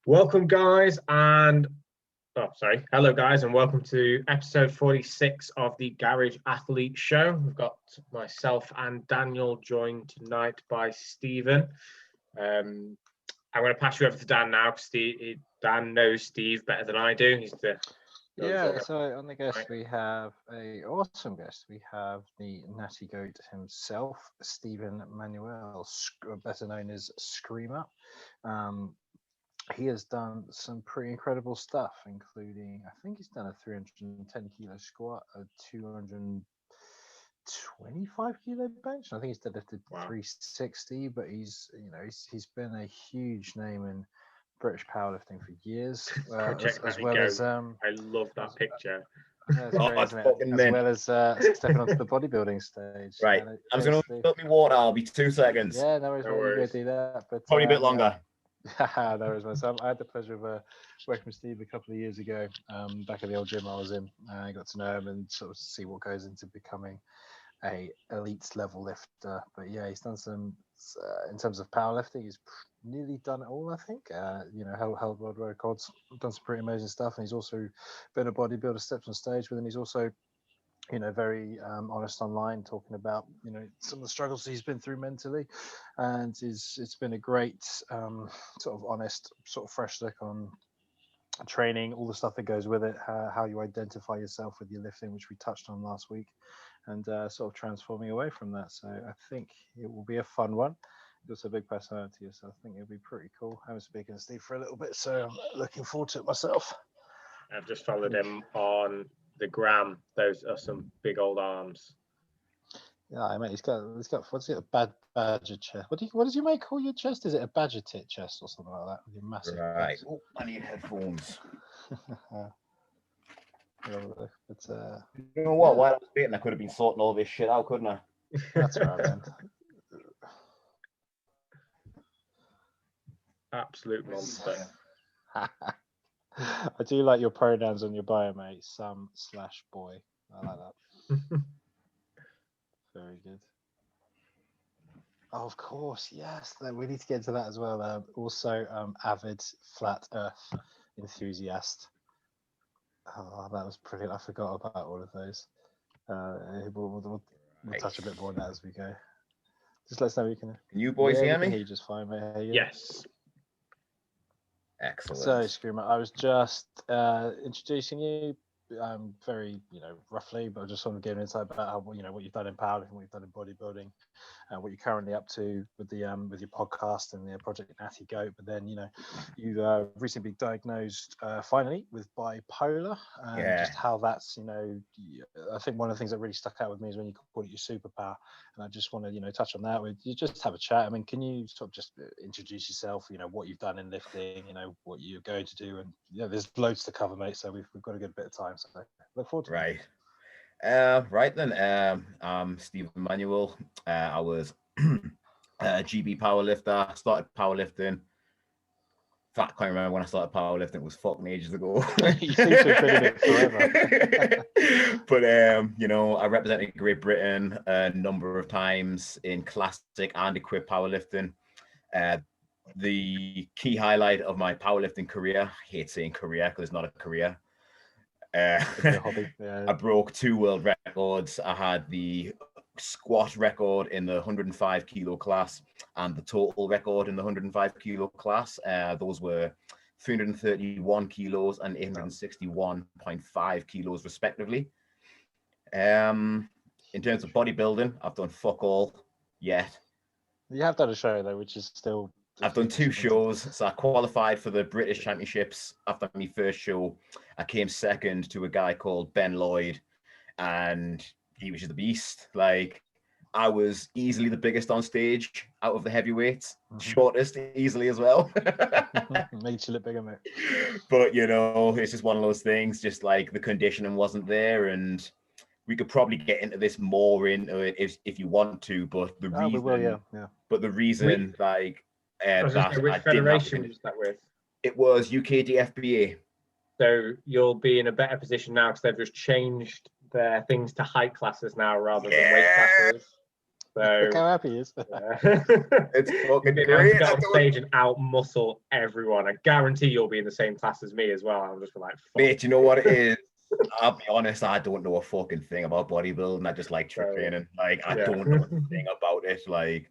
Welcome, guys, and hello, guys, and welcome to episode 46 of the Garage Athlete Show. We've got myself and Daniel joined tonight by Stephen. I'm going to pass you over to Dan now because Dan knows Steve better than I do. He's the So on the guest, we have an awesome guest. We have the natty goat himself, Stephen Manuel, better known as Screamer. He has done some pretty incredible stuff, including, I think he's done a 310 kilo squat, a 225 kilo bench. I think he's lifted 360, but he's been a huge name in British powerlifting for years. I love that picture. Great, as well as stepping onto the bodybuilding stage. Right, I'm just going to fill me water. I'll be 2 seconds. Yeah, no worries. Go do that. But probably a bit longer. No worries, myself. I had the pleasure of working with Steve a couple of years ago, back at the old gym I was in. I got to know him and sort of see what goes into becoming a elite level lifter. But yeah, he's done some in terms of powerlifting. He's nearly done it all, I think. Held world records, done some pretty amazing stuff, and he's also been a bodybuilder, stepped on stage with, and he's also very honest online, talking about some of the struggles he's been through mentally, and it's been a great sort of honest, sort of fresh look on training, all the stuff that goes with it, how you identify yourself with your lifting, which we touched on last week, and sort of transforming away from that. So I think it will be a fun one. He's also a big personality, so I think it'll be pretty cool. I haven't spoken to Steve for a little bit, so I'm looking forward to it myself. I've just followed him on the gram. Those are some big old arms. Yeah, mate, he's got what's it, a badger chest? What does your mate call your chest? Is it a badger tit chest or something like that? With your massive right. Oh, I need headphones. But you know what? While I was waiting, I could have been sorting all this shit out, couldn't I? That's right, man. Absolute monster. I do like your pronouns on your bio, mate. Some/boy. I like that. Very good. Oh, of course, yes. We need to get into that as well. Also, avid flat Earth enthusiast. Oh, that was brilliant. I forgot about all of those. We'll touch a bit more on that as we go. Just let us know you can. Can you boys hear me? Hear you just fine, mate. Hey, yes. Excellent. So, Screamer, I was just introducing you, very, roughly, but I just want to give an insight about how, what you've done in powerlifting, what you've done in bodybuilding, and what you're currently up to with your podcast and the project Natty Goat. But then, you recently been diagnosed finally with bipolar, and just how that's, I think one of the things that really stuck out with me is when you call it your superpower. And I just want to, touch on that. You just have a chat. I mean, can you sort of just introduce yourself? What you've done in lifting, what you're going to do, and there's loads to cover, mate. So we've got a good bit of time. So look forward to it. Right then. I'm Stephen Manuel. I was a GB powerlifter. Started powerlifting. In fact, I can't remember when I started powerlifting. It was fucking ages ago. You seem to have been in it forever. But I represented Great Britain a number of times in classic and equipped powerlifting. The key highlight of my powerlifting career, I hate saying career because it's not a career. Hobby. Yeah. I broke 2 world records. I had the squat record in the 105 kilo class and the total record in the 105 kilo class. Those were 331 kilos and 861.5 kilos respectively. In terms of bodybuilding, I've done fuck all yet. You have done a show though, which is still. I've done 2 shows. So I qualified for the British Championships. After my first show, I came second to a guy called Ben Lloyd, and he was just a beast. Like, I was easily the biggest on stage out of the heavyweights, shortest easily as well. Made you look bigger, mate. But it's just one of those things. Just like the conditioning wasn't there, and we could probably get into this more into it if you want to. But the reason, we will, yeah. But the reason, which federation was that with? It was UKDFBA. So you'll be in a better position now because they've just changed their things to height classes now rather than weight classes. Look So how happy he is. yeah. It's You're fucking getting ready to great. go on stage and out muscle everyone. I guarantee you'll be in the same class as me as well. I'm just like, fuck. Mate, you know what it is? I'll be honest, I don't know a fucking thing about bodybuilding. I just like training. Like, I don't know a thing about it. Like,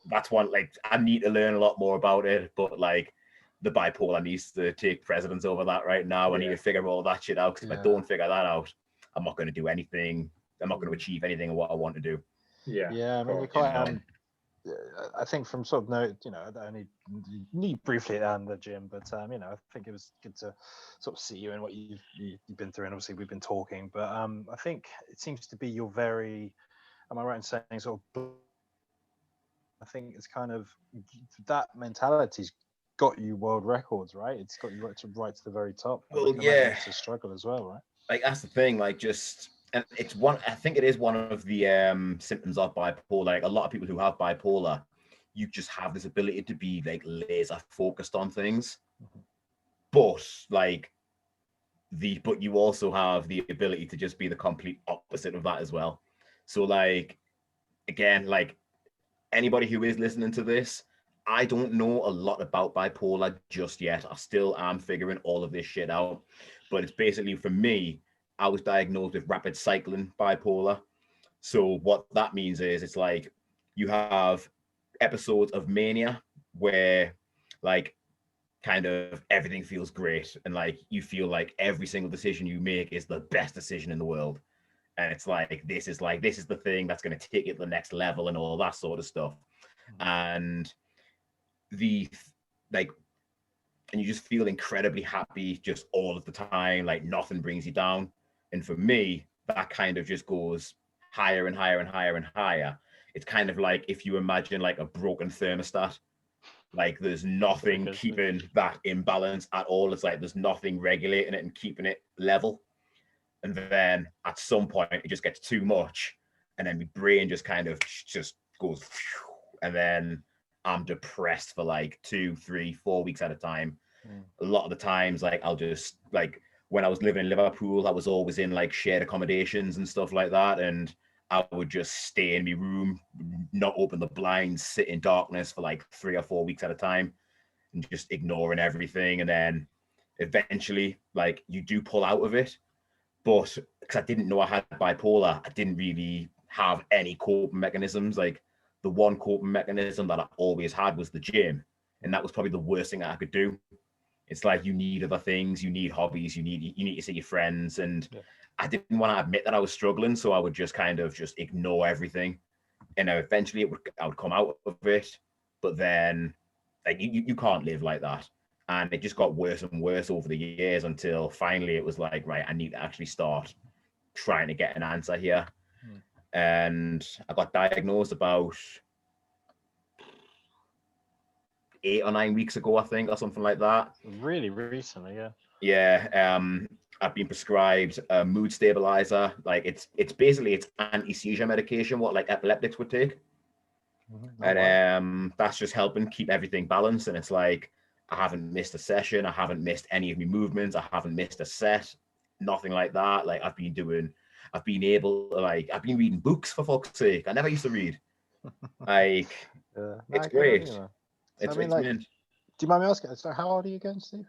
that's one, like, I need to learn a lot more about it. But, like, the bipolar needs to take precedence over that right now. I need to figure all that shit out. Because if I don't figure that out, I'm not going to do anything. I'm not going to achieve anything of what I want to do. Yeah, I mean, you're quite, I think from sort of I only need briefly at the gym, but I think it was good to sort of see you and what you've been through, and obviously we've been talking, but I think it seems to be you're very, am I right in saying sort of, I think it's kind of that mentality's got you world records, right? It's got you right to the very top. Well, yeah, it's a struggle as well, right? Like, that's the thing, like, just, and it's one, I think it is one of the symptoms of bipolar. Like, a lot of people who have bipolar, you just have this ability to be like laser focused on things, but you also have the ability to just be the complete opposite of that as well. So, like, again, like, anybody who is listening to this, I don't know a lot about bipolar just yet. I still am figuring all of this shit out. But it's basically, for me, I was diagnosed with rapid cycling bipolar. So what that means is, it's like you have episodes of mania where, like, kind of everything feels great, and like you feel like every single decision you make is the best decision in the world. And it's like, this is the thing that's going to take it to the next level and all that sort of stuff. And and you just feel incredibly happy just all of the time, like nothing brings you down. And for me, that kind of just goes higher and higher and higher and higher. It's kind of like if you imagine like a broken thermostat, like there's nothing keeping that in balance at all. It's like there's nothing regulating it and keeping it level. And then at some point it just gets too much, and then my brain just kind of just goes, and then I'm depressed for like 2, 3, 4 weeks at a time. A lot of the times, like, I'll just, like, when I was living in Liverpool, I was always in like shared accommodations and stuff like that, and I would just stay in my room, not open the blinds, sit in darkness for like 3 or 4 weeks at a time, and just ignoring everything. And then eventually, like, you do pull out of it, but because I didn't know I had bipolar, I didn't really have any coping mechanisms. Like, the one coping mechanism that I always had was the gym, and that was probably the worst thing I could do. It's like, you need other things, you need hobbies, you need to see your friends, and I didn't want to admit that I was struggling, so I would just kind of just ignore everything, and eventually I would come out of it. But then, like, you can't live like that, and it just got worse and worse over the years until finally it was like, right, I need to actually start trying to get an answer here. And I got diagnosed about 8 or 9 weeks ago, I think, or something like that. Really recently, yeah. Yeah. I've been prescribed a mood stabilizer. Like, it's basically, it's anti-seizure medication, what like epileptics would take. And that's just helping keep everything balanced. And it's like, I haven't missed a session, I haven't missed any of my movements, I haven't missed a set, nothing like that. Like, I've been reading books, for fuck's sake. I never used to read. Like, it's great. It's like, mint. do you mind me asking, so how old are you again, Steve?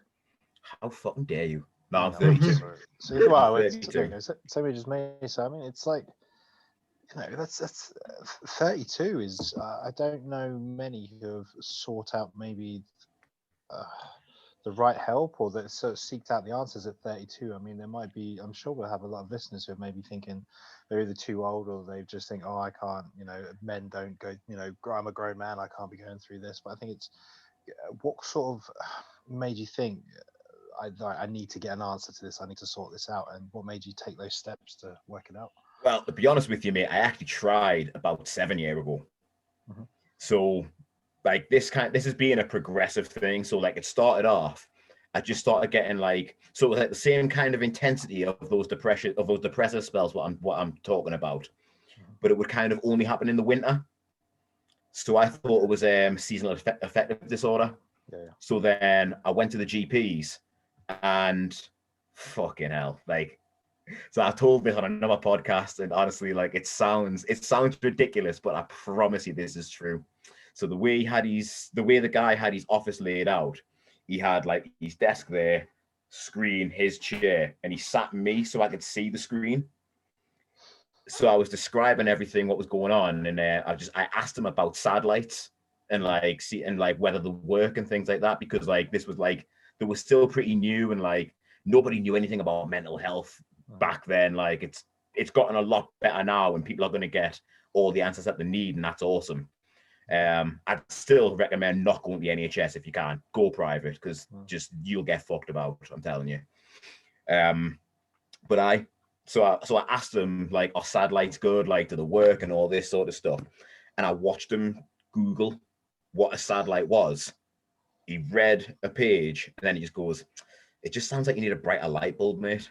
How fucking dare you? No, I'm 32. So, well, it's 32. So we just made, so I mean, it's like, that's 32 is, I don't know many who have sought out maybe the right help, or that sort of seeked out the answers at 32. I mean, there might be, I'm sure we'll have a lot of listeners who are maybe thinking they're either too old, or they just think, oh, I can't, men don't go, I'm a grown man, I can't be going through this. But I think it's, what sort of made you think, I need to get an answer to this, I need to sort this out, and what made you take those steps to work it out? Well, to be honest with you, mate, I actually tried about 7 years ago. So, like, this has been a progressive thing. So, like, it started off, I just started getting like, so it was like the same kind of intensity of those depressive spells, what I'm talking about, but it would kind of only happen in the winter. So I thought it was seasonal affective disorder. So then I went to the GPs, and fucking hell, like, So I told this on another podcast, and honestly, like it sounds ridiculous, but I promise you this is true. So the way the guy had his office laid out, he had like his desk there, screen, his chair, and he sat me so I could see the screen. So I was describing everything, what was going on, and I asked him about satellites and like whether the work and things like that, because like this was like they were still pretty new, and like nobody knew anything about mental health back then. Like it's gotten a lot better now, and people are going to get all the answers that they need, and that's awesome. I'd still recommend not going to the NHS if you can. Go private, because just you'll get fucked about, I'm telling you. But I asked him, like, are satellites good? Like, do they work and all this sort of stuff? And I watched him Google what a satellite was. He read a page, and then he just goes, "It just sounds like you need a brighter light bulb, mate."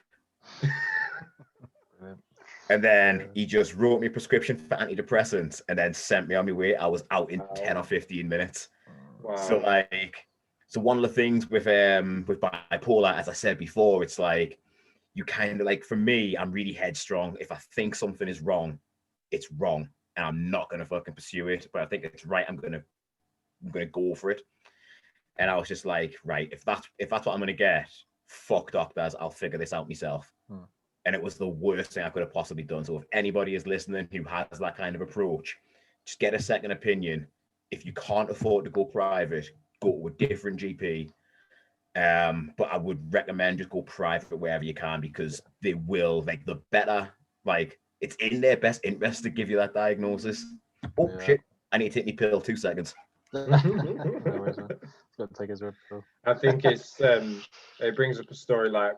And then he just wrote me a prescription for antidepressants and then sent me on my way. I was out in 10 or 15 minutes. Wow. So one of the things with bipolar, as I said before, it's like you kind of like, for me, I'm really headstrong. If I think something is wrong, it's wrong, and I'm not gonna fucking pursue it. But I think it's right, I'm gonna go for it. And I was just like, right, if that's what I'm gonna get, fuck doctors, I'll figure this out myself. And it was the worst thing I could have possibly done. So if anybody is listening who has that kind of approach, just get a second opinion. If you can't afford to go private, go to a different GP. But I would recommend just go private wherever you can, because they will, like, the better, like, it's in their best interest to give you that diagnosis. Oh shit, I need to take my pill. 2 seconds. No worries, man. Got to take his red pill. I think it's it brings up a story like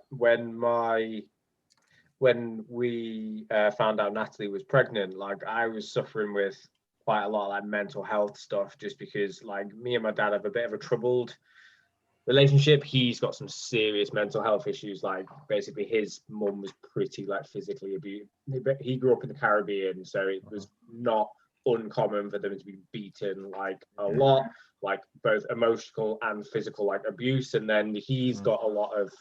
when we found out Natalie was pregnant, like I was suffering with quite a lot of like mental health stuff, just because like me and my dad have a bit of a troubled relationship. He's got some serious mental health issues. Like basically his mum was pretty like physically abused. He grew up in the Caribbean, so it was not uncommon for them to be beaten like a lot, like both emotional and physical like abuse. And then he's got a lot of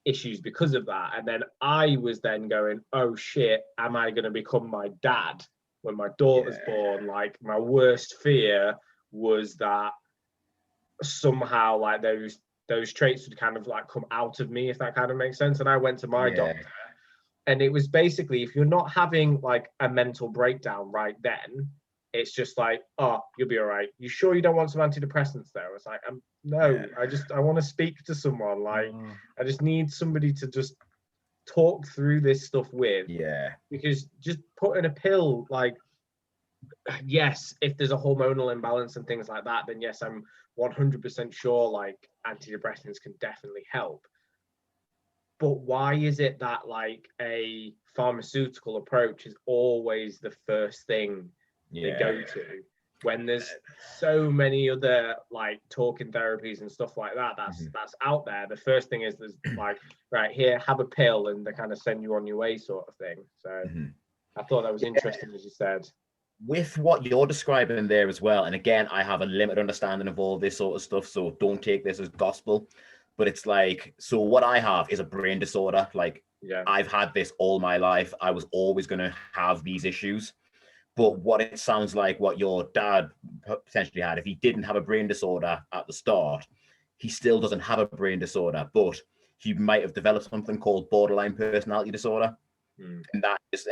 issues because of that. And then I was then going, oh shit, am I going to become my dad when my daughter's born? Like my worst fear was that somehow like those traits would kind of like come out of me, if that kind of makes sense. And I went to my doctor, and it was basically, if you're not having like a mental breakdown right then, it's just like, oh, you'll be all right. You sure you don't want some antidepressants though? It's like, no, I want to speak to someone. Like, I just need somebody to just talk through this stuff with. Yeah. Because just putting a pill, like, yes, if there's a hormonal imbalance and things like that, then yes, I'm 100% sure like antidepressants can definitely help. But why is it that like a pharmaceutical approach is always the first thing they go to, when there's so many other like talking therapies and stuff like that that's out there? The first thing is there's like, right here, have a pill, and they kind of send you on your way sort of thing. So I thought that was interesting, as you said. With what you're describing there as well, and again, I have a limited understanding of all this sort of stuff, so don't take this as gospel, but it's like, so what I have is a brain disorder. Like, I've had this all my life. I was always going to have these issues. But what it sounds like what your dad potentially had, if he didn't have a brain disorder at the start, he still doesn't have a brain disorder, but he might have developed something called borderline personality disorder. And that is,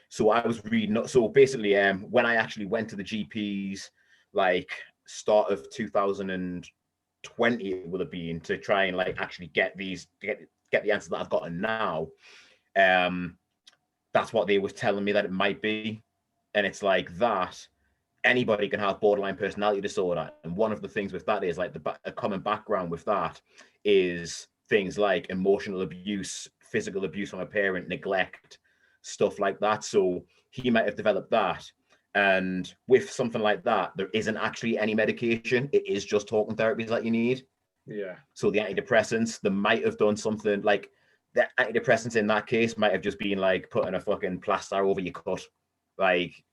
so I was reading, so basically, when I actually went to the GPs, like start of 2020, it would have been, to try and like actually get the answers that I've gotten now. That's what they were telling me that it might be. And it's like that anybody can have borderline personality disorder. And one of the things with that is like a common background with that is things like emotional abuse, physical abuse from a parent, neglect, stuff like that. So he might have developed that. And with something like that, there isn't actually any medication. It is just talking therapies that you need. Yeah. So the antidepressants, they might have done something like, the antidepressants in that case might have just been like putting a fucking plaster over your cut. Like,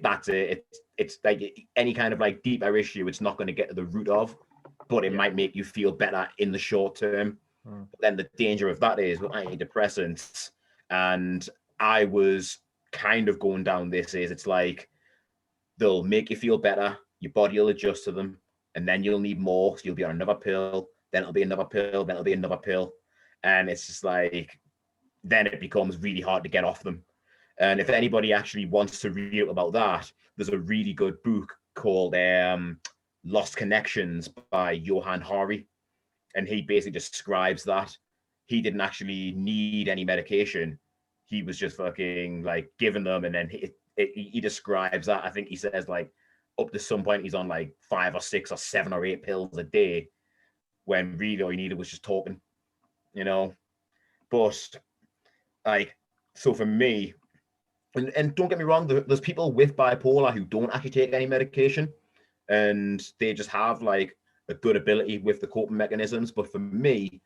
that's it. It's like any kind of deeper issue, it's not going to get to the root of, but it might make you feel better in the short term. But then the danger of that is with antidepressants, and I was kind of going down this, is it's like they'll make you feel better, your body will adjust to them, and then you'll need more, so you'll be on another pill, then it'll be another pill, then it'll be another pill, and it's just like, then it becomes really hard to get off them. And if anybody actually wants to read about that, there's a really good book called Lost Connections by Johann Hari, and he basically describes that he didn't actually need any medication. He was just fucking like giving them, and then he describes that. I think he says like up to some point he's on like 5 or 6 or 7 or 8 pills a day, when really all he needed was just talking, you know. But like, so for me, and don't get me wrong, there's people with bipolar who don't actually take any medication, and they just have like a good ability with the coping mechanisms. But for me,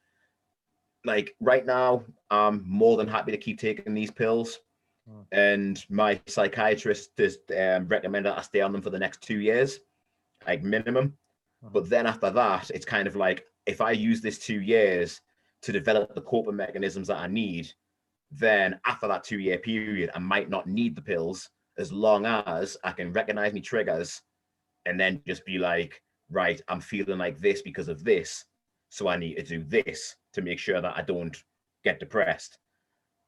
like right now, I'm more than happy to keep taking these pills. And my psychiatrist just recommended I stay on them for the next 2 years, like minimum. But then after that, it's kind of like, if I use this 2 years to develop the coping mechanisms that I need, then after that 2-year period, I might not need the pills, as long as I can recognize my triggers and then just be like, right, I'm feeling like this because of this, so I need to do this to make sure that I don't get depressed.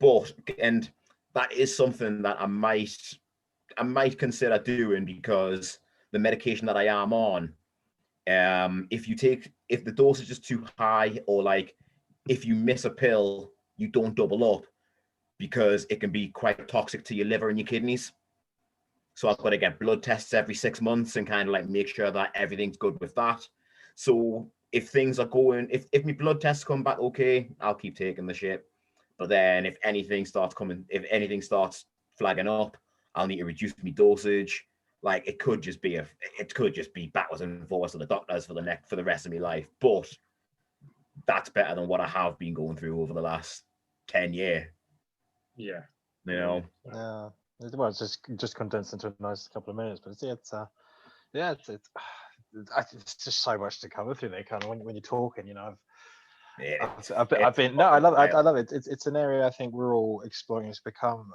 But, and that is something that I might consider doing, because the medication that I am on, if the dosage is too high, or like if you miss a pill, you don't double up, because it can be quite toxic to your liver and your kidneys. So I've got to get blood tests every 6 months and kind of like make sure that everything's good with that. So if things are going, if my blood tests come back okay, I'll keep taking the shit. But then if anything starts flagging up, I'll need to reduce my dosage. Like it could just be backwards and forwards to the doctors for the rest of my life. But that's better than what I have been going through over the last 10 years. Yeah. You know. Yeah. Well, it's just condensed into a nice couple of minutes, but it's just so much to cover through there, kind of when you're talking, you know. I've been no, I love it. It's an area I think we're all exploring. It's become.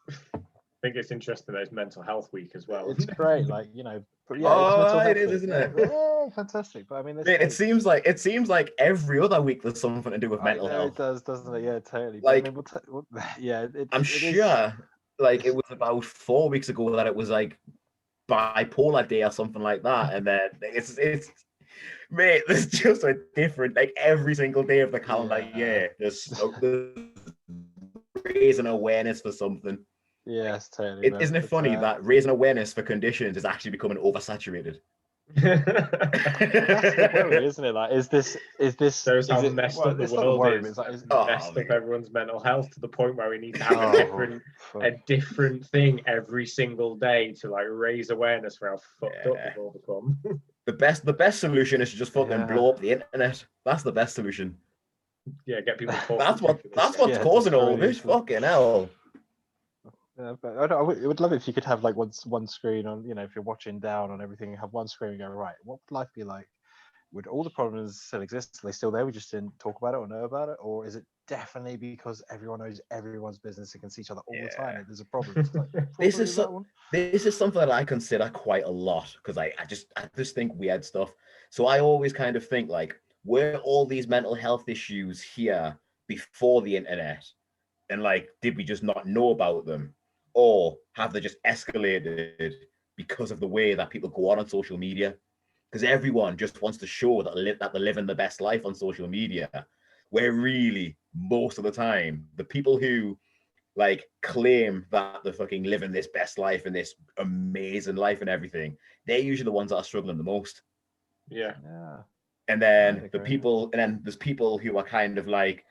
I think it's interesting. There's Mental Health Week as well. It's great, like, you know. But yeah, it's Mental Health it is, Week. isn't it? Yeah, fantastic. But I mean, it seems like every other week there's something to do with mental health. It does, doesn't it? Yeah, totally. Like, but I mean, yeah, I'm sure. Like it was about 4 weeks ago that it was like bipolar day or something like that, and then it's mate, there's just a different, like every single day of the calendar year, there's raising awareness for something. Yes, totally. Isn't it funny that raising awareness for conditions is actually becoming oversaturated? That's the worry, isn't it? Like, is this shows how messed up the world is. Messed up everyone's mental health to the point where we need to have a different thing every single day to like raise awareness for how fucked up we've all become. The best solution is to just fucking blow up the internet. That's the best solution. Yeah, get people talking. That's what's causing all this. Fucking hell. Yeah, but I would love it if you could have like one screen on, you know, if you're watching down on everything, have one screen and go, right, what would life be like? Would all the problems still exist? Are they still there? We just didn't talk about it or know about it? Or is it definitely because everyone knows everyone's business and can see each other all the time? There's a problem. It's like, this is something that I consider quite a lot, because I just think weird stuff. So I always kind of think like, were all these mental health issues here before the internet? And like, did we just not know about them? Or have they just escalated because of the way that people go on social media? Because everyone just wants to show that they're living the best life on social media, where really most of the time the people who like claim that they're fucking living this best life and this amazing life and everything, they're usually the ones that are struggling the most. Yeah. And then there's people who are kind of like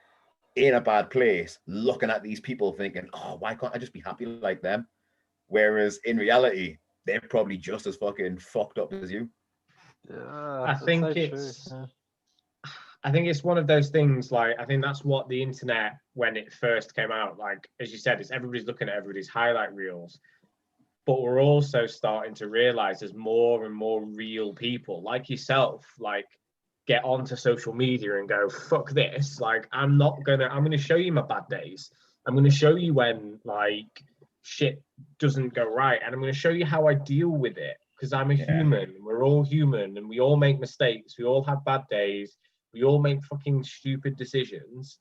in a bad place, looking at these people thinking, oh, why can't I just be happy like them? Whereas in reality, they're probably just as fucking fucked up as you. Yeah, I think it's one of those things, like, I think that's what the internet, when it first came out, like, as you said, it's everybody's looking at everybody's highlight reels. But we're also starting to realize there's more and more real people like yourself, like get onto social media and go, fuck this. Like, I'm gonna show you my bad days. I'm gonna show you when like shit doesn't go right. And I'm gonna show you how I deal with it. Because I'm a human. We're all human and we all make mistakes. We all have bad days. We all make fucking stupid decisions.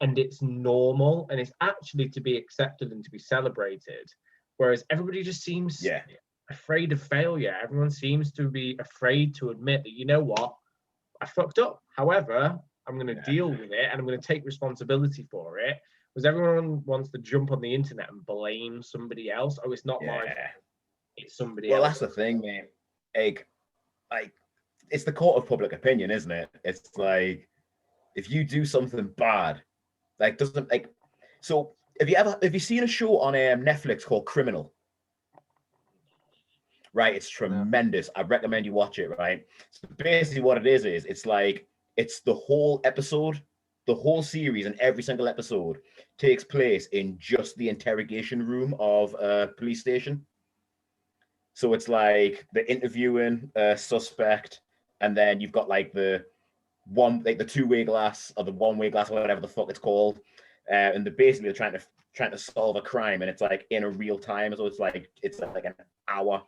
And it's normal. And it's actually to be accepted and to be celebrated. Whereas everybody just seems afraid of failure. Everyone seems to be afraid to admit that, you know what, I fucked up. However, I'm going to deal with it and I'm going to take responsibility for it. Because everyone wants to jump on the internet and blame somebody else. Oh, it's not my fault. It's somebody else. Well, that's the thing, mate. Like, it's the court of public opinion, isn't it? It's like, if you do something bad, like, doesn't like. So, have you seen a show on Netflix called Criminal? Right, it's tremendous. I recommend you watch it. Right, so basically, what it is it's like it's the whole episode, the whole series, and every single episode takes place in just the interrogation room of a police station. So it's like the interviewing suspect, and then you've got like the two-way glass or the one-way glass, or whatever the fuck it's called, and they're trying to solve a crime, and it's like in a real time. So it's like an hour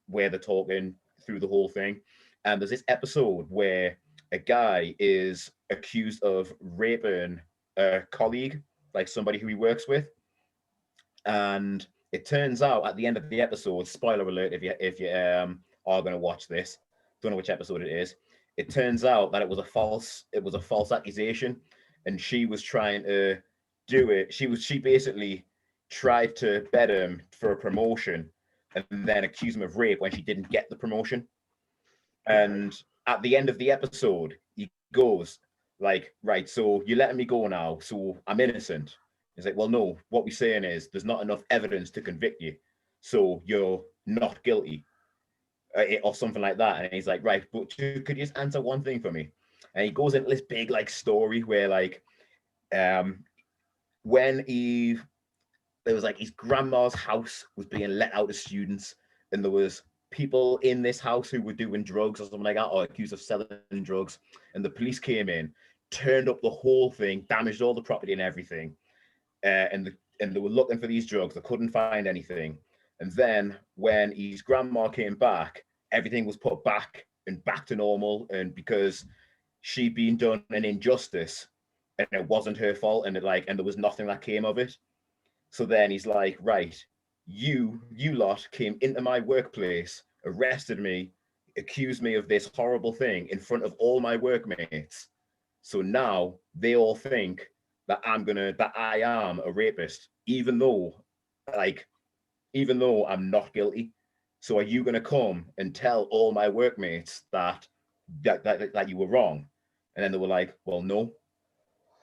where they're talking through the whole thing. And there's this episode where a guy is accused of raping a colleague, like somebody who he works with, and it turns out at the end of the episode, spoiler alert if you are going to watch this, don't know which episode it is. It turns out that it was a false accusation, and she was trying to do it. She basically tried to bet him for a promotion, and then accuse him of rape when she didn't get the promotion. And at the end of the episode, he goes like, right, so you're letting me go now, so I'm innocent. He's like, well, no, what we're saying is there's not enough evidence to convict you, so you're not guilty, or something like that. And he's like, right, but could you just answer one thing for me? And he goes into this big like story where like, when there was like his grandma's house was being let out to students, and there was people in this house who were doing drugs or something like that, or accused of selling drugs, and the police came in, turned up the whole thing, damaged all the property and everything. And they were looking for these drugs. They couldn't find anything. And then when his grandma came back, everything was put back to normal. And because she'd been done an injustice, and it wasn't her fault, and there was nothing that came of it. So then he's like, right, you lot came into my workplace, arrested me, accused me of this horrible thing in front of all my workmates. So now they all think that I am a rapist, even though I'm not guilty. So are you gonna come and tell all my workmates that you were wrong? And then they were like, well, no.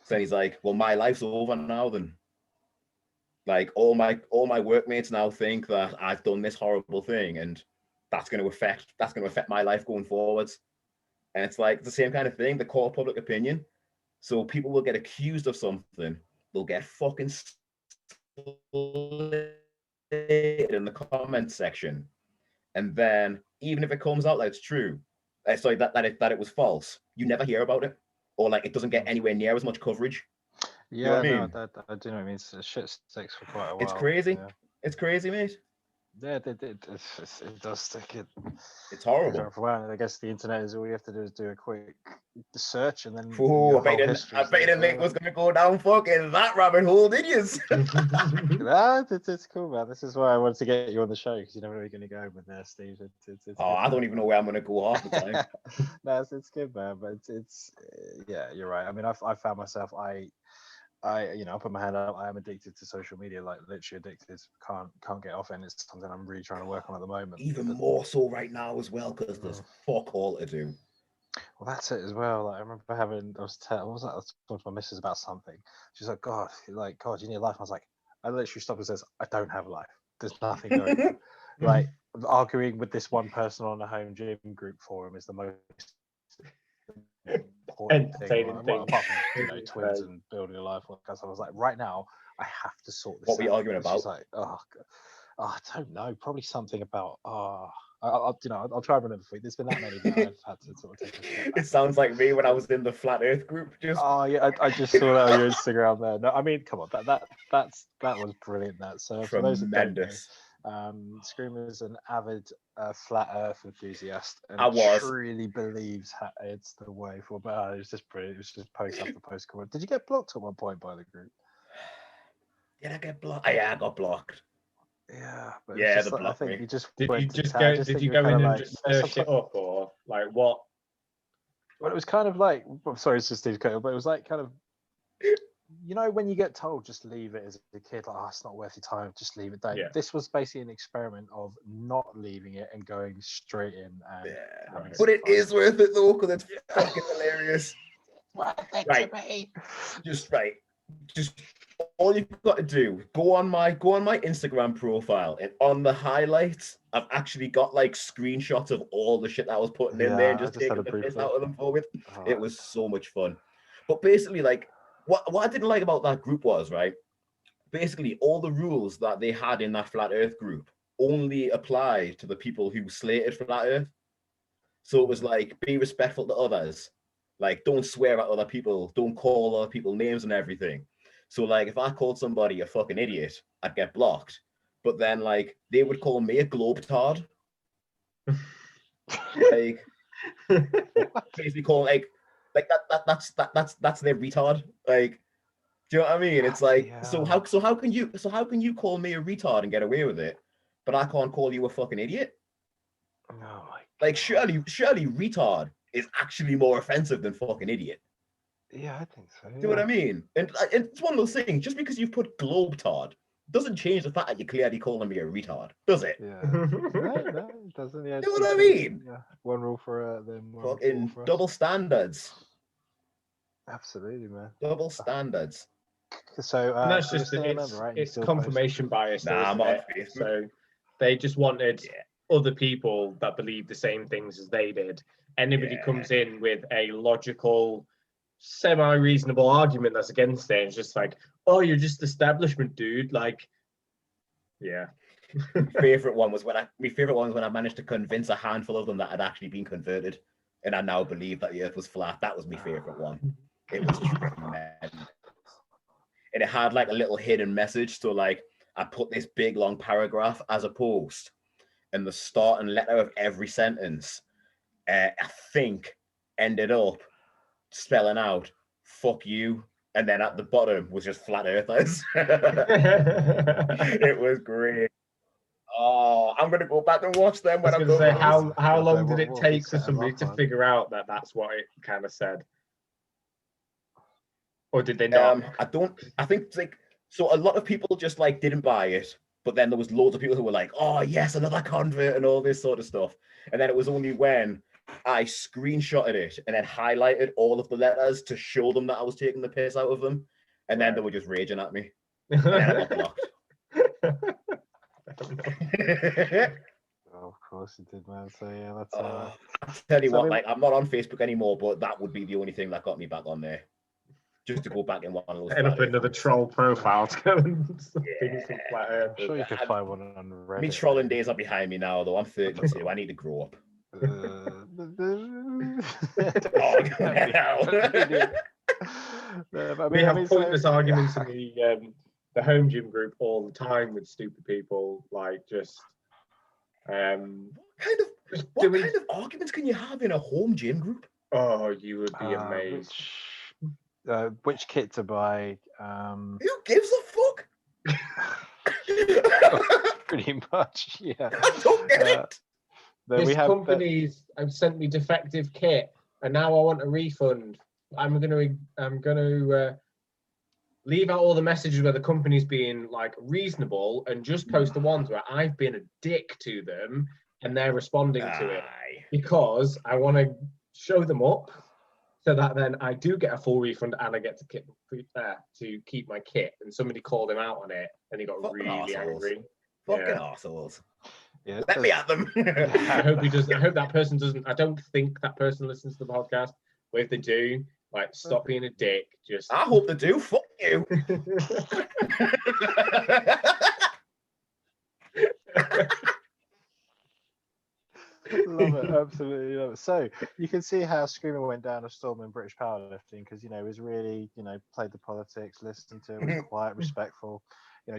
So then he's like, well, my life's over now then. Like all my workmates now think that I've done this horrible thing, and that's gonna affect my life going forwards. And it's like the same kind of thing, the court of public opinion. So people will get accused of something, they'll get fucking in the comment section, and then even if it comes out that it's true, that it was false, you never hear about it, or like it doesn't get anywhere near as much coverage. Yeah, you know what I mean? no, I do know what I mean. Shit sticks for quite a while. It's crazy. Yeah. It's crazy, mate. Yeah, it does stick. It's horrible. For a while. I guess the internet is all you have to do is do a quick search, and then I bet you didn't think was gonna go down fucking that rabbit hole, did you? It's cool, man. This is why I wanted to get you on the show, because you never know where you're going to go with there, Steve. It's I don't even know where I'm gonna go half the time. No, it's good, man. But it's yeah, you're right. I mean, I found myself, I'll put my hand up. I am addicted to social media, like literally addicted. Can't get off, and it's something I'm really trying to work on at the moment. Even more so right now as well, because there's fuck all to do. Well, that's it as well. Like I remember I was talking to my missus about something. She's like, God, you need a life. I was like, I literally stopped and says, I don't have a life. There's nothing going on. Like arguing with this one person on a home gym group forum is the most important thing. Well, apart from twins and building a life. Because I was like, right now, I have to sort this out. What were you arguing about? She's like, I don't know. Probably something about I'll try and remember for you. There's been that many that I've had to sort of take a step back. It sounds like me when I was in the flat Earth group. Just Oh yeah, I just saw that on your Instagram there. No, I mean, come on, that was brilliant. That so for those that don't know, tremendous. Screamer's an avid flat Earth enthusiast and I was. truly believes it's the way forward. But it was just brilliant. It was just post after post. Did you get blocked at one point by the group? Did I get blocked? Yeah, I got blocked. Yeah, but Yeah, it's just the like, I block think me. you just Did went you to just town. go? I just Did think you were go in kinda and like, just you know, stir shit up, or like what? Well, it was kind of like, I'm sorry, it's just Steve Cole, but it was like kind of, you know, when you get told just leave it as a kid, like, oh, it's not worth your time, just leave it. Yeah. This was basically an experiment of not leaving it and going straight in. And Yeah, Right. but it is worth it though, because it's fucking hilarious. Right. Just all you've got to do, go on my Instagram profile, and on the highlights, I've actually got like screenshots of all the shit that I was putting in there and just taking the piss out of them for it. It was so much fun. But basically, like what I didn't like about that group was, right, basically all the rules that they had in that flat Earth group only apply to the people who slated flat Earth. So it was like, be respectful to others. Like, don't swear at other people. Don't call other people names and everything. So, like, if I called somebody a fucking idiot, I'd get blocked. But then, like, they would call me a globetard. Like, basically call like that's their retard. Like, do you know what I mean? It's like, so how can you call me a retard and get away with it, but I can't call you a fucking idiot? Oh my Like, surely retard is actually more offensive than fucking idiot. Yeah, I think so. Do you know what I mean? And it's one of those things, just because you've put globetard doesn't change the fact that you're clearly calling me a retard, does it? Yeah. No, it doesn't. Yeah, You know what I mean? Yeah. One rule for them, one Fucking rule for us. double standards. Absolutely, man. Double standards. So And that's you're just still a member, right? You it's still confirmation bias, though, Nah, I'm isn't on it? Facebook. So they just wanted other people that believe the same things as they did. Anybody comes in with a logical, semi-reasonable argument that's against it, it's just like, oh, you're just establishment, dude. Like, yeah. My favorite one was when I managed to convince a handful of them that had actually been converted, and I now believe that the Earth was flat. That was my favorite one. It was tremendous. And it had like a little hidden message. So like, I put this big long paragraph as a post, and the start and letter of every sentence, I think, ended up spelling out "fuck you," and then at the bottom was just flat earthers. It was great. Oh, I'm gonna go back and watch them when I I'm was going to say, done. how long did it what take we for set 'em somebody up to on. figure out that that's what it kind of said? Or did they not? I think like, so a lot of people just like didn't buy it, but then there was loads of people who were like, oh yes, another convert and all this sort of stuff. And then it was only when I screenshotted it and then highlighted all of the letters to show them that I was taking the piss out of them, and then they were just raging at me, and then I got blocked. Oh, of course it did, man. So yeah, that's. I'll tell you what, like, I'm not on Facebook anymore, but that would be the only thing that got me back on there. Just to go back in one of those. End up another troll profile to go and do some flat earth. I'm sure you could find one on Reddit. Me trolling days are behind me now, though. I'm 32. I need to grow up. We have pointless arguments in the home gym group all the time with stupid people, like just What kind of arguments can you have in a home gym group? Oh, you would be amazed. Which kit to buy? Who gives a fuck? Pretty much, yeah. I don't get it. This company's sent me defective kit, and now I want a refund. I'm gonna leave out all the messages where the company's being like reasonable, and just post the ones where I've been a dick to them, and they're responding to it, because I want to show them up, so that then I do get a full refund and I get to keep my kit. And somebody called him out on it, and he got really angry. Fucking assholes. Yeah, let me at them. I hope he doesn't. I hope that person doesn't. I don't think that person listens to the podcast. But if they do, like, stop being a dick. Just. I hope they do. Fuck you. Love it, absolutely love it. So you can see how Screamer went down a storm in British powerlifting because he was really played the politics, listened to it, was quiet, respectful.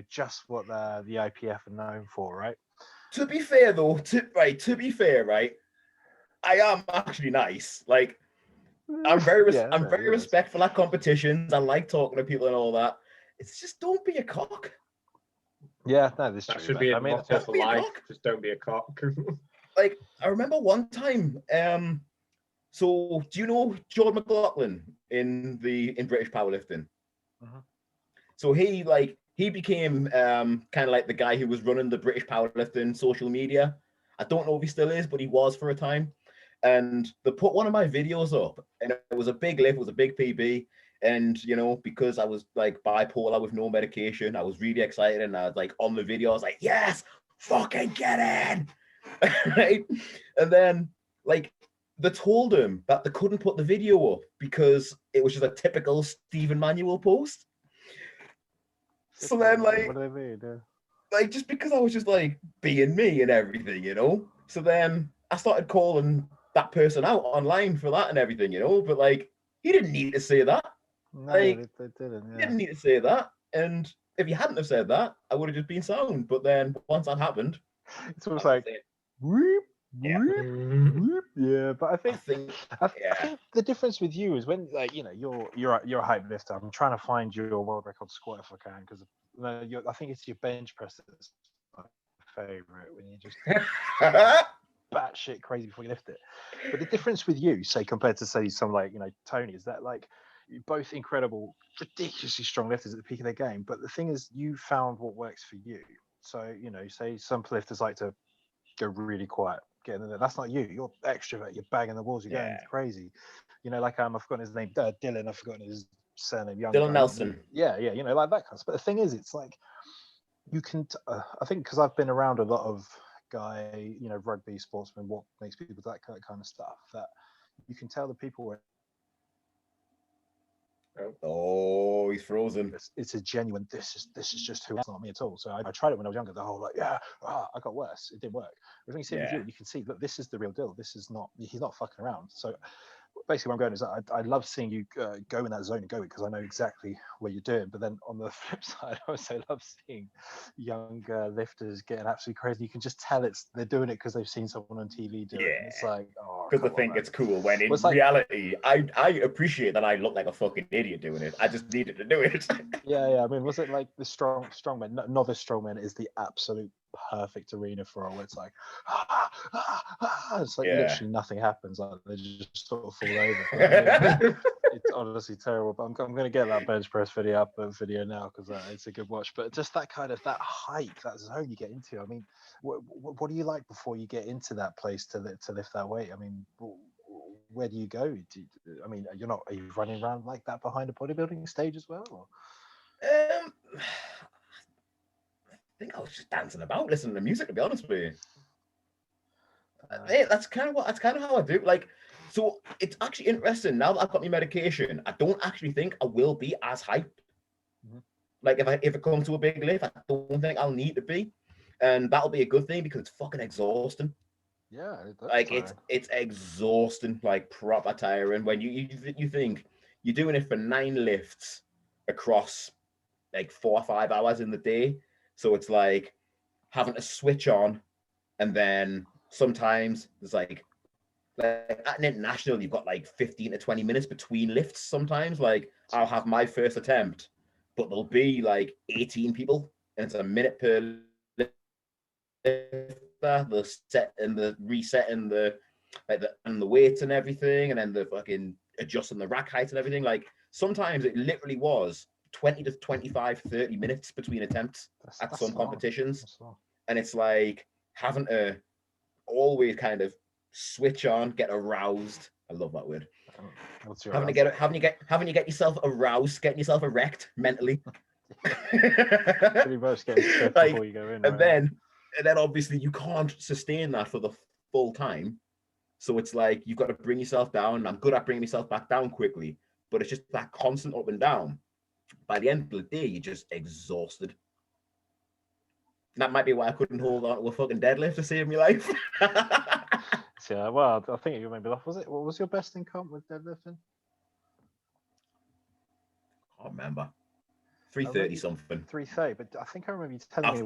Just what the IPF are known for, right? To be fair though, to be fair, right, I am actually nice. Like I'm very respectful at competitions. I like talking to people and all that. It's just don't be a cock. Yeah, no, this That should be a motto for life. Just don't be a cock. Like I remember one time, so do you know Jordan McLaughlin in British powerlifting? Uh-huh. So he became kind of like the guy who was running the British powerlifting social media. I don't know if he still is, but he was for a time. And they put one of my videos up, and it was a big lift, it was a big PB. And because I was like bipolar with no medication, I was really excited, and I was like on the video, I was like, yes, fucking get in. Right? And then like they told him that they couldn't put the video up because it was just a typical Stephen Manuel post. So then like what do they mean? Yeah. Like just because I was just like being me and everything, So then I started calling that person out online for that and everything, But like he didn't need to say that. No, like they didn't. Yeah. He didn't need to say that. And if he hadn't have said that, I would have just been sound. But then once that happened, it's almost like whoop, whoop. Yeah, but I think the difference with you is when you're a hype lifter. I'm trying to find your world record squat if I can, because I think it's your bench press that's my favorite, when you just batshit crazy before you lift it. But the difference with you, say compared to someone like Tony, is that like you're both incredible, ridiculously strong lifters at the peak of their game. But the thing is, you found what works for you. So say some lifters like to go really quiet, getting in there. That's not you. You're extrovert. You're banging the walls. You're going crazy. Like I've forgotten his name, Dylan. I've forgotten his surname. Dylan Nelson. Yeah, like that kind of stuff. But the thing is, it's like you can. I think because I've been around a lot of rugby sportsmen, what makes people do that kind of stuff, that you can tell the people where. Oh, he's frozen. It's a genuine. This is just who. It's not me at all. So I tried it when I was younger. The whole I got worse. It didn't work. But when you see it with you, you can see that this is the real deal. This is not. He's not fucking around. So basically, what I'm going is I love seeing you go in that zone and go, because I know exactly what you're doing. But then on the flip side, I also love seeing young lifters getting absolutely crazy. You can just tell they're doing it because they've seen someone on TV do it. And it's like, because they think it's cool. When in reality, I appreciate that I look like a fucking idiot doing it. I just needed to do it. Yeah. I mean, was it like the strongman? Novice strongman is the absolute perfect arena for all. It's like it's like literally nothing happens. Like they just sort of fall over. It's honestly terrible. But I'm going to get that bench press video now, because it's a good watch. But just that height, that zone you get into. I mean, what do you like before you get into that place to lift that weight? I mean, where do you go? Are you running around like that behind a bodybuilding stage as well? Or? I think I was just dancing about, listening to music, to be honest with you. That's kind of how I do. Like, so it's actually interesting. Now that I've got my medication, I don't actually think I will be as hyped. Mm-hmm. Like if it comes to a big lift, I don't think I'll need to be, and that'll be a good thing because it's fucking exhausting. Yeah, like it's exhausting, like proper tiring. When you think you're doing it for 9 lifts across like 4 or 5 hours in the day. So it's like having to switch on, and then sometimes there's like at an international, you've got like 15 to 20 minutes between lifts. Sometimes like I'll have my first attempt, but there'll be like 18 people, and it's a minute per lift. The set and the reset and the weights and everything, and then the fucking adjusting the rack height and everything. Like sometimes it literally was 20 to 25, 30 minutes between attempts at some competitions. And it's like having to always kind of switch on, get aroused. I love that word. Having to get yourself aroused, getting yourself erect mentally. Pretty much getting stressed before you go in. And then obviously you can't sustain that for the full time. So it's like you've got to bring yourself down. I'm good at bringing myself back down quickly, but it's just that constant up and down. By the end of the day, you're just exhausted. That might be why I couldn't hold on to a fucking deadlift to save my life. Yeah, well, I think you maybe off. What was your best in comp with deadlifting? I can't remember. I 330 remember something. 330, but I think I remember you telling me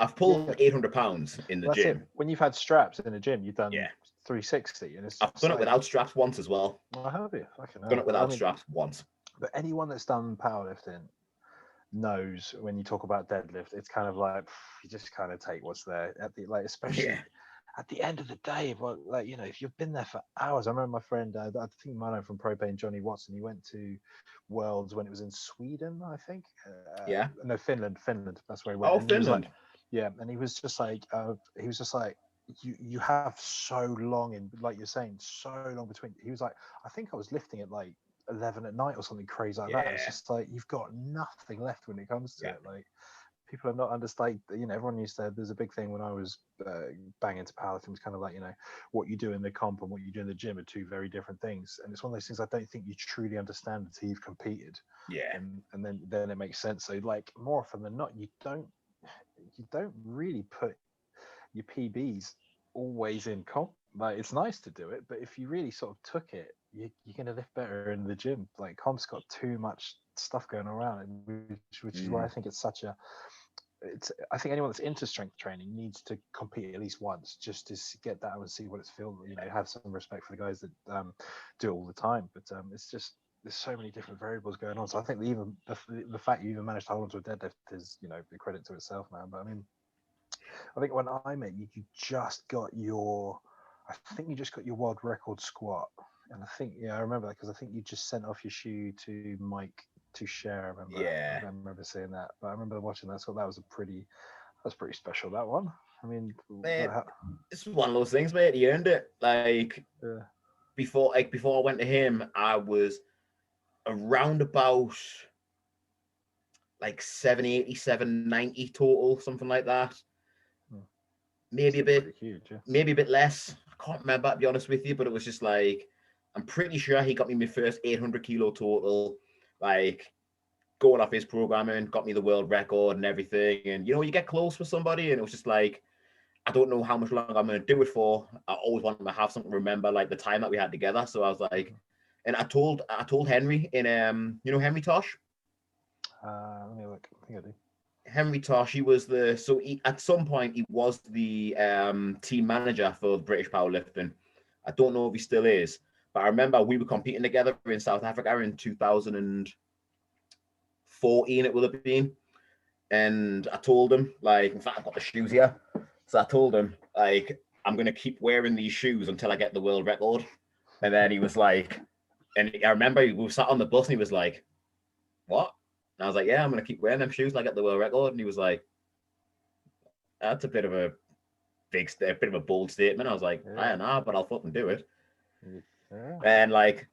I've pulled Yeah. 800 pounds in the that's gym. it. When you've had straps in the gym, you've done Yeah. 360, and it's I've done it without straps once as well. I have you. Fucking Done hell. it without straps once. But anyone that's done powerlifting knows when you talk about deadlift, it's kind of like you just kind of take what's there at the especially at the end of the day. If you've been there for hours. I remember my friend, I think you might know from Propane, Johnny Watson. He went to Worlds when it was in Sweden, I think. No, Finland. That's where he went. Oh, and Finland. And he was just like, you have so long in, like you're saying, so long between. He was like, I think I was lifting at like 11 at night or something crazy like that. It's just like you've got nothing left when it comes to it. Like people are not understand. Everyone used to. There's a big thing when I was banging into powerlifting. It was kind of like what you do in the comp and what you do in the gym are two very different things. And it's one of those things I don't think you truly understand until you've competed. Yeah. And then it makes sense. So like more often than not, you don't really put your PBs always in comp. Like it's nice to do it, but if you really sort of took it, you're going to lift better in the gym. Like comp's got too much stuff going around, which is why I think it's such a. I think anyone that's into strength training needs to compete at least once just to get that and see what it's feel. Have some respect for the guys that do it all the time. But it's just there's so many different variables going on. So I think even the fact you even managed to hold on to a deadlift is a credit to itself, man. But I mean, I think when I met you, I think you just got your world record squat. And I think, I remember that because I think you just sent off your shoe to Mike to share. I remember seeing that. But I remember watching that. So that was pretty special, that one. I mean, mate, it's one of those things, mate. He earned it. Like, before I went to him, I was around about like 780, 790 total, something like that. Maybe a bit huge, maybe a bit less. I can't remember, to be honest with you, but it was just like, I'm pretty sure he got me my first 800 kilo total, like going off his programming, got me the world record and everything. And you get close with somebody, and it was just like, I don't know how much longer I'm going to do it for. I always wanted to have something to remember, like the time that we had together. So I was like, and I told Henry in Henry Tosh. Let me look. I think I do. Henry Tosh, at some point he was the team manager for British powerlifting. I don't know if he still is, but I remember we were competing together in South Africa in 2014, it will have been. And I told him, like, in fact, I've got the shoes here. So I told him, like, I'm going to keep wearing these shoes until I get the world record. And then he was like, and I remember we sat on the bus and he was like, what? And I was like, yeah, I'm going to keep wearing them shoes till I get the world record. And he was like, that's a bit of a bold statement. I was like, I don't know, but I'll fucking do it. Yeah. And like,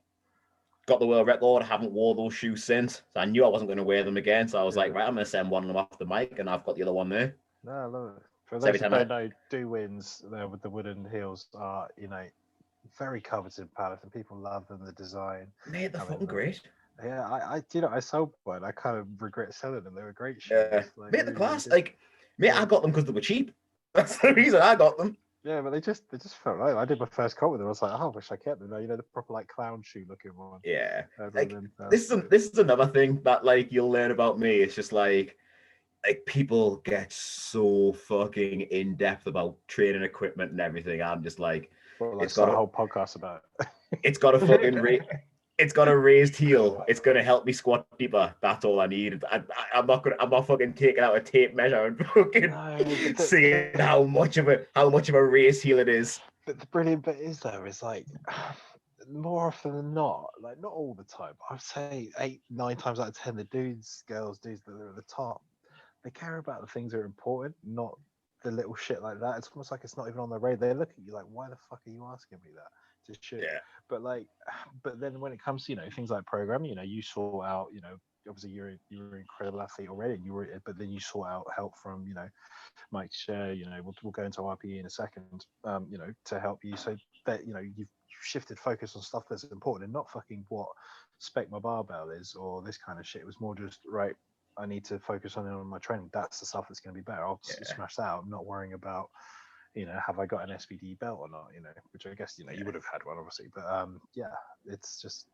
got the world record. I haven't wore those shoes since. So I knew I wasn't going to wear them again. So I was like, right, I'm going to send one of them off the mic, and I've got the other one there. No, I love it. For those who don't know, Do-Wins there with the wooden heels are, very coveted powerlifting. People love them, the design. Mate, they're fucking great. Yeah, I sold one. I kind of regret selling them. They were great shoes. Yeah. Like, mate, the class. Like, mate, I got them because they were cheap. That's the reason I got them. Yeah, but they just felt right. I did my first comp with them. I was like, oh, I wish I kept them. The proper like clown shoe looking one. Yeah. Like, this is another thing that like you'll learn about me. It's just like people get so fucking in depth about training equipment and everything. I'm just like, it's got a whole podcast about it. It's got a fucking it's got a raised heel. It's gonna help me squat deeper. That's all I need. I'm not fucking taking out a tape measure and fucking seeing how much of a raised heel it is. But the brilliant bit is like more often than not, like not all the time, I'd say 8-9 times out of 10, the dudes that are at the top, they care about the things that are important, not the little shit like that. It's almost like it's not even on their radar. They look at you like, why the fuck are you asking me that? To shit. Yeah. But then when it comes to things like programming, you sort out, obviously you're an incredible athlete already. But then you sort out help from Mike Share. We'll go into RPE in a second. To help you, so that you've shifted focus on stuff that's important and not fucking what spec my barbell is or this kind of shit. It was more just right. I need to focus on my training. That's the stuff that's going to be better. I'll smash that out. I'm not worrying about you know, have I got an SBD belt or not? You know, which I guess, you know, you would have had one obviously, but yeah, it's just,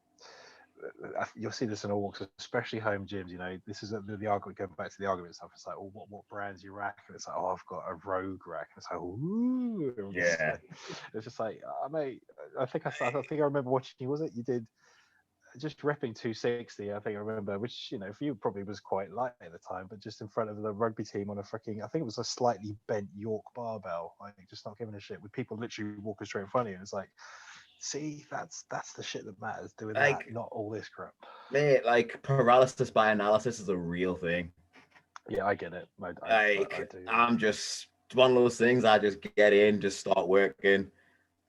you'll see this in all walks, especially home gyms. You know, this is the argument, going back to the argument stuff. It's like, oh, what brands you rack? And it's like, oh, I've got a Rogue rack. And it's like, ooh, Yeah. it's just like, mate, I think I remember watching you. Was it you did just repping 260? I think I remember, which, you know, for you probably was quite light at the time, but just in front of the rugby team on a freaking, I think it was a slightly bent York barbell, like just not giving a shit, with people literally walking straight in front of you. And it's like, see, that's the shit that matters, doing Like, that, not all this crap. Mate, like paralysis by analysis is a real thing. Yeah, I get it. I do. I'm just one of those things. I just get in, just start working.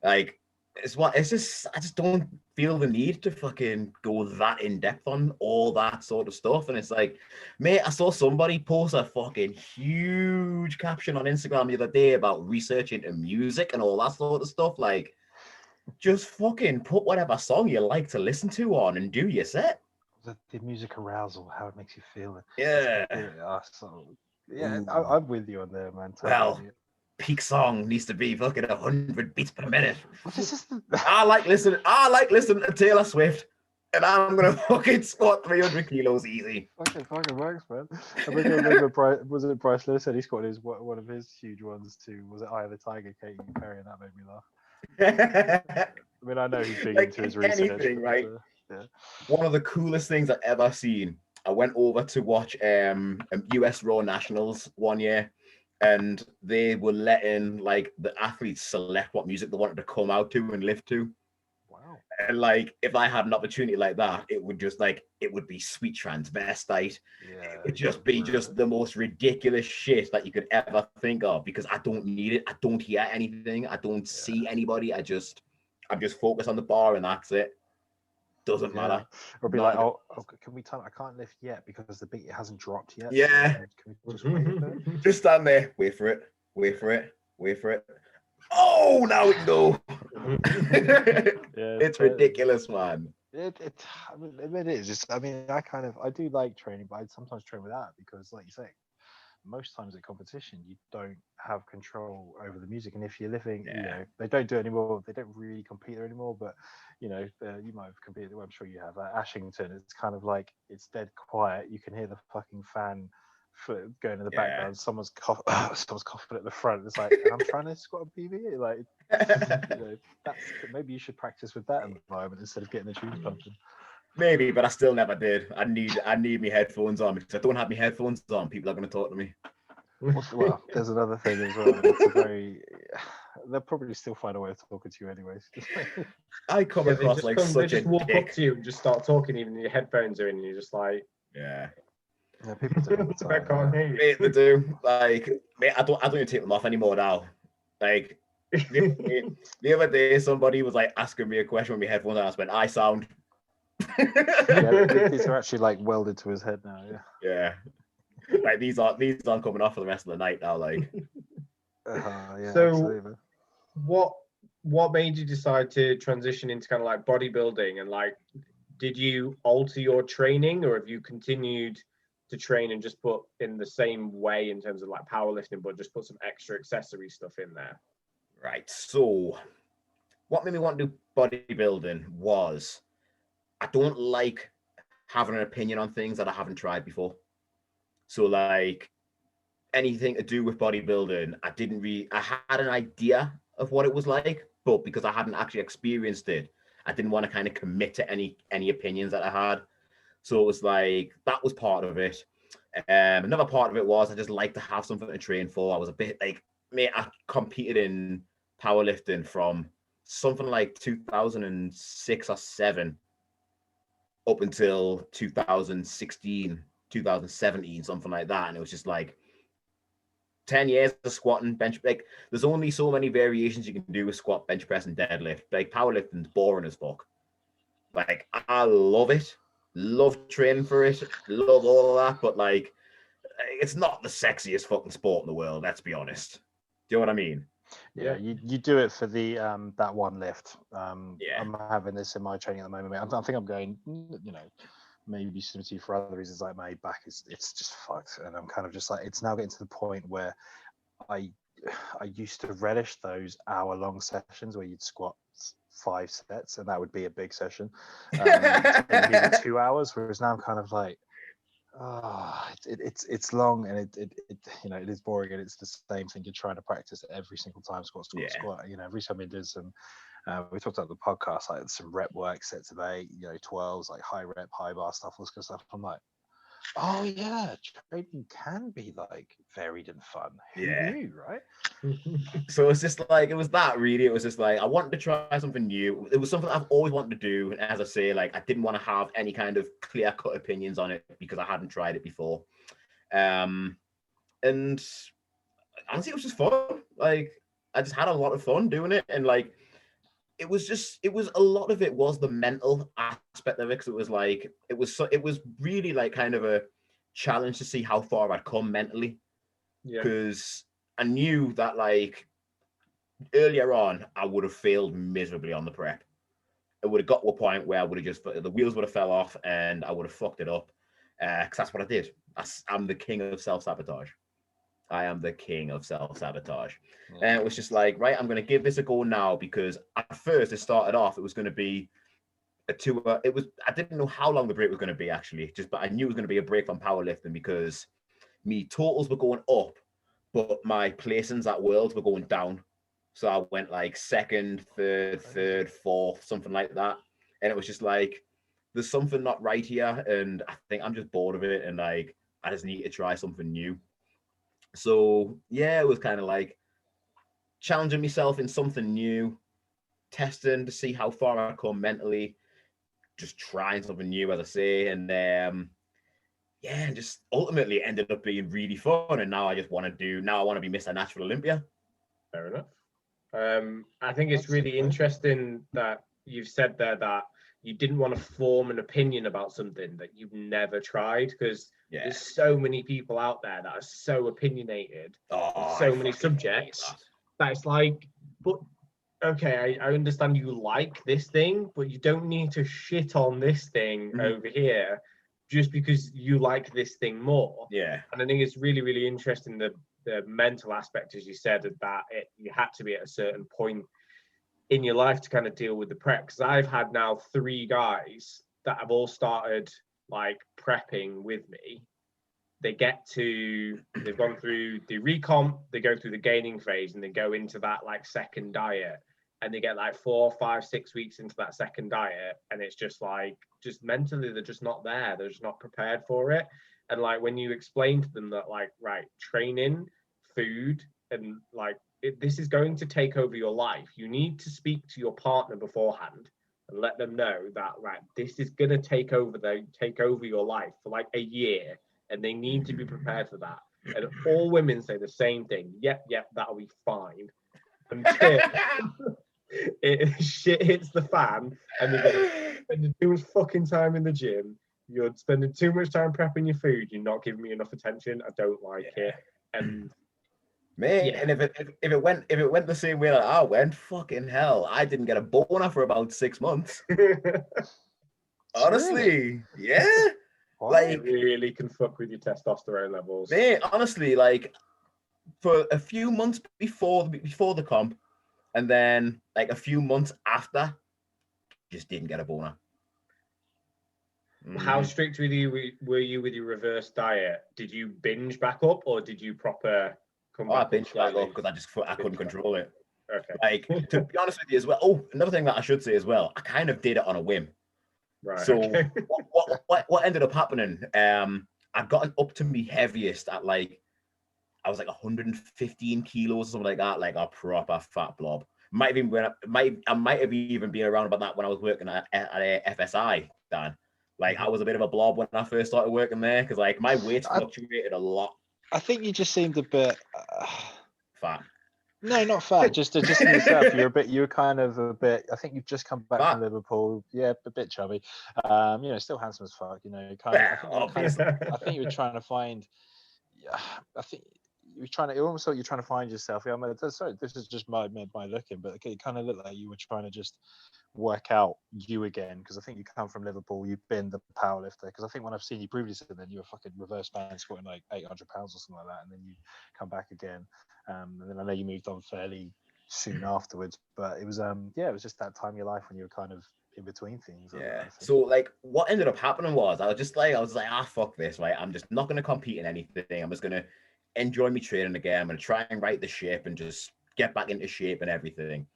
Like, I just don't feel the need to fucking go that in depth on all that sort of stuff. And it's like, mate, I saw somebody post a fucking huge caption on Instagram the other day about research into music and all that sort of stuff. Like, just fucking put whatever song you like to listen to on and do your set. The music arousal, how it makes you feel. Yeah. Yeah, I'm with you on there, man. Totally. Well, peak song needs to be fucking 100 beats per minute. This is I like listening to Taylor Swift, and I'm gonna fucking squat 300 kilos easy. Fucking works, man. I remember Bryce Lewis said he squatted one of his huge ones too. Was it Eye of the Tiger, Katy Perry? And that made me laugh. I mean, I know he's big like into his research. Anything, right? Yeah. One of the coolest things I've ever seen. I went over to watch US Raw Nationals one year, and they were letting like the athletes select what music they wanted to come out to and lift to. Wow. And like, if I had an opportunity like that, it would be Sweet Transvestite. Yeah, it would just be just the most ridiculous shit that you could ever think of, because I don't need it. I don't hear anything. I don't see anybody. I'm just focused on the bar, and that's it. Doesn't matter. Or be like, oh, can we time? I can't lift yet because the beat hasn't dropped yet. Yeah. So can we just wait a bit? Just stand there, wait for it. Oh, now we can go. It's ridiculous, man. I mean, it is. I do like training, but I sometimes train without, because, like you say, most times at competition you don't have control over the music, and if you're living, you know, they don't do it anymore. They don't really compete there anymore, but you know, you might have competed. Well, I'm sure you have. At Ashington, it's kind of like it's dead quiet. You can hear the fucking fan foot going in the background. Someone's coughing at the front. It's like, and I'm trying to squat a PB. Like, you know, maybe you should practice with that environment instead of getting the tunes pumping. Maybe, but I still never did. I need my headphones on, because if I don't have my headphones on, people are going to talk to me. Well, there's another thing as well. It's they'll probably still find a way of talking to you anyways. I come across like such a just walk up to you and just start talking, even if your headphones are in, and you're just like, yeah, people do it all the time. I can't hear you. Mate, they do. Like, mate, I don't even take them off anymore now. Like, the other day, somebody was like asking me a question with my headphones on. I went, I sound. Yeah, these are actually like welded to his head now. Yeah. Like, these aren't coming off for the rest of the night now. Like. Yeah. So, absolutely. what made you decide to transition into kind of like bodybuilding, and like, did you alter your training, or have you continued to train and just put in the same way in terms of like powerlifting, but just put some extra accessory stuff in there? Right. So, what made me want to do bodybuilding was, I don't like having an opinion on things that I haven't tried before. So, like, anything to do with bodybuilding, I had an idea of what it was like, but because I hadn't actually experienced it, I didn't want to kind of commit to any opinions that I had. So it was like, that was part of it. Another part of it was, I just like to have something to train for. I was a bit like, mate, I competed in powerlifting from something like 2006 or 7 up until 2016, 2017, something like that. And it was just like 10 years of squatting, bench. Like, there's only so many variations you can do with squat, bench press, and deadlift. Like, powerlifting's boring as fuck. Like, I love it. Love training for it. Love all of that. But, like, it's not the sexiest fucking sport in the world, let's be honest. Do you know what I mean? Yeah, you do it for the that one lift. I'm having this in my training at the moment. I think I'm going, you know, maybe similar to you for other reasons. Like, my back it's just fucked, and I'm kind of just like, it's now getting to the point where I used to relish those hour-long sessions where you'd squat 5 sets, and that would be a big session. Maybe 2 hours, whereas now I'm kind of like, it's long, and it is boring, and it's the same thing you're trying to practice every single time. Squat. Every time you do some, we talked about the podcast, like some rep work, sets of 8, 12s, like high rep, high bar stuff, all this kind of stuff. I'm like, oh yeah, training can be like varied and fun. Who knew, right? So it's just like, it was that really. It was just like, I wanted to try something new. It was something I've always wanted to do. And as I say, like, I didn't want to have any kind of clear cut opinions on it because I hadn't tried it before. And honestly, it was just fun. Like, I just had a lot of fun doing it. And like, it was a lot of it was the mental aspect of it. Cause it was like, it was really like kind of a challenge to see how far I'd come mentally. Because I knew that like earlier on, I would have failed miserably on the prep. It would have got to a point where I would have just, the wheels would have fell off and I would have fucked it up. Because that's what I did. I'm the king of self-sabotage. I am the king of self-sabotage. And it was just like, right, I'm going to give this a go now, because at first it started off, it was going to be I didn't know how long the break was going to be actually, but I knew it was going to be a break from powerlifting because me totals were going up, but my placings at Worlds were going down. So I went like second, third, fourth, something like that. And it was just like, there's something not right here. And I think I'm just bored of it. And like, I just need to try something new. So yeah, it was kind of like challenging myself in something new, testing to see how far I come mentally, just trying something new, as I say. And just ultimately ended up being really fun. And now I want to be Mr. Natural Olympia. Fair enough. I think it's really interesting that you've said there that you didn't want to form an opinion about something that you've never tried, because there's so many people out there that are so opinionated on so many subjects that it's like, but okay, I understand you like this thing, but you don't need to shit on this thing over here just because you like this thing more. Yeah. And I think it's really, really interesting the mental aspect, as you said, that you had to be at a certain point in your life to kind of deal with the prep. Because I've had now 3 guys that have all started like prepping with me. They've gone through the recomp, they go through the gaining phase, and they go into that like second diet, and they get like 4, 5, 6 weeks into that second diet, and it's just like, just mentally they're just not there, they're just not prepared for it. And like when you explain to them that like, right, training, food, and like this is going to take over your life, you need to speak to your partner beforehand and let them know that, right, this is going to take over your life for like a year, and they need to be prepared for that. And all women say the same thing. Yep, that'll be fine. Until shit hits the fan, and you're spending too much fucking time in the gym, you're spending too much time prepping your food, you're not giving me enough attention, I don't like it. And and if it went the same way that I went, fucking hell, I didn't get a boner for about 6 months. Honestly, yeah. Like, it really can fuck with your testosterone levels. Man, honestly, like for a few months before the comp, and then like a few months after, just didn't get a boner. How strict were you with your reverse diet? Did you binge back up, or did you proper come back? I binged back up because I couldn't control it. Okay. Like, to be honest with you as well. Oh, another thing that I should say as well, I kind of did it on a whim. Right. So okay. what ended up happening? I'd gotten up to me heaviest at like, I was like 115 kilos or something like that, like a proper fat blob. I might have even been around about that when I was working at FSI, Dan. Like, I was a bit of a blob when I first started working there, because like my weight fluctuated a lot. I think you just seemed a bit fat. No, not fat. Just in yourself. You were kind of a bit. I think you've just come back from Liverpool. Yeah, a bit chubby. Still handsome as fuck. I think you were trying to find. I think you're trying to, it almost like you're trying to find yourself. Yeah, I mean, sorry, this is just my looking, but it kind of looked like you were trying to just work out you again, because I think you come from Liverpool, you've been the powerlifter, because I think when I've seen you previously, then you were fucking reverse band squatting like 800 pounds or something like that, and then you come back again, and then I know you moved on fairly soon afterwards, but it was it was just that time of your life when you were kind of in between things. Yeah. I think. So like what ended up happening was I was like, fuck this, right? I'm just not gonna compete in anything. I'm just gonna enjoy me training again. I'm gonna try and right the ship and just get back into shape and everything.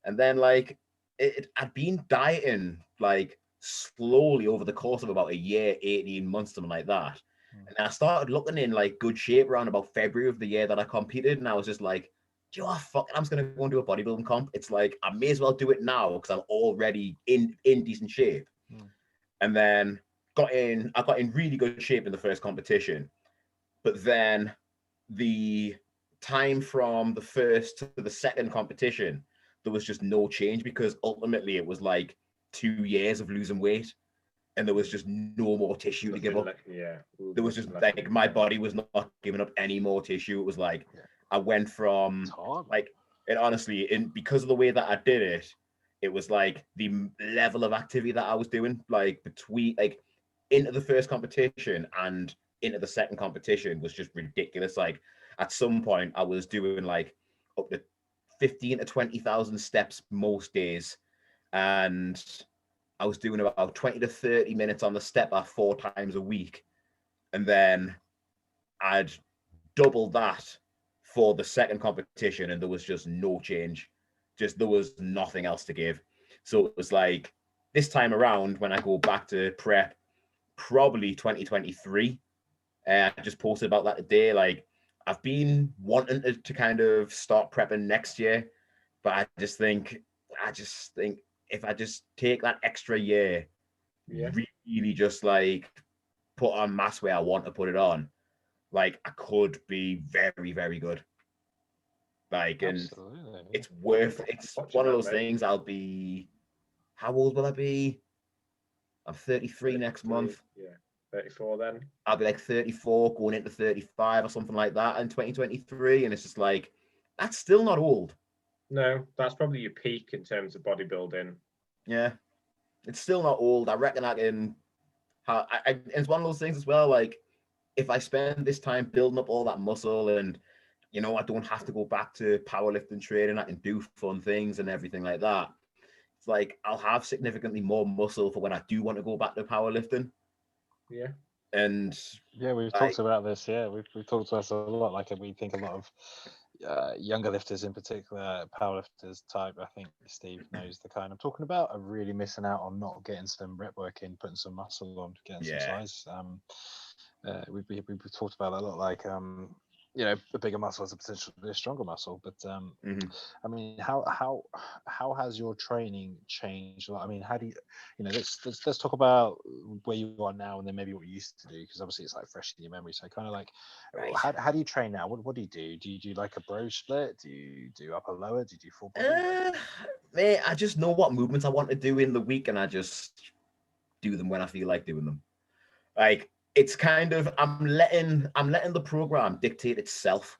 And then like I'd been dieting like slowly over the course of about a year, 18 months, something like that. And I started looking in like good shape around about February of the year that I competed, and I was just like, do you know what, fuck it, I'm just gonna go and do a bodybuilding comp. It's like I may as well do it now because I'm already in decent shape. And then I got in really good shape in the first competition, but then the time from the first to the second competition, there was just no change, because ultimately it was like 2 years of losing weight, and there was just no more tissue to give up. There was just like my body was not giving up any more tissue. It was like I went from like, and honestly, because of the way that I did it, it was like the level of activity that I was doing, like between like into the first competition and into the second competition, was just ridiculous. Like at some point I was doing like up to 15 to 20,000 steps most days, and I was doing about 20 to 30 minutes on the stepper 4 times a week. And then I'd double that for the second competition, and there was just no change. Just there was nothing else to give. So it was like this time around, when I go back to prep, probably 2023. I just posted about that today. Like I've been wanting to kind of start prepping next year, but I just think if I just take that extra year, really just like put on mass where I want to put it on, like I could be very, very good. Like, and it's one of those things. I'll be, how old will I be? I'm 33 next month. Yeah, 34 then. I'll be like 34 going into 35 or something like that in 2023. And it's just like, that's still not old. No, that's probably your peak in terms of bodybuilding. Yeah, it's still not old. I reckon I can. It's one of those things as well. Like if I spend this time building up all that muscle, and you know, I don't have to go back to powerlifting training, I can do fun things and everything like that. It's like I'll have significantly more muscle for when I do want to go back to powerlifting. Yeah. And yeah, we've talked about this. Yeah, we've talked about this a lot. Like we think a lot of younger lifters, in particular, powerlifters type. I think Steve knows the kind I'm talking about. Are really missing out on not getting some rep work in, putting some muscle on, getting some size. We've talked about that a lot. Like you know, a bigger muscle has the potential to be a stronger muscle. But I mean, how has your training changed? I mean, how do you know? Let's talk about where you are now, and then maybe what you used to do, because obviously it's like fresh in your memory. So kind of like, how do you train now? What do you do? Do you do like a bro split? Do you do upper lower? Do you do full body? Mate, I just know what movements I want to do in the week, and I just do them when I feel like doing them. Like it's kind of I'm letting the program dictate itself.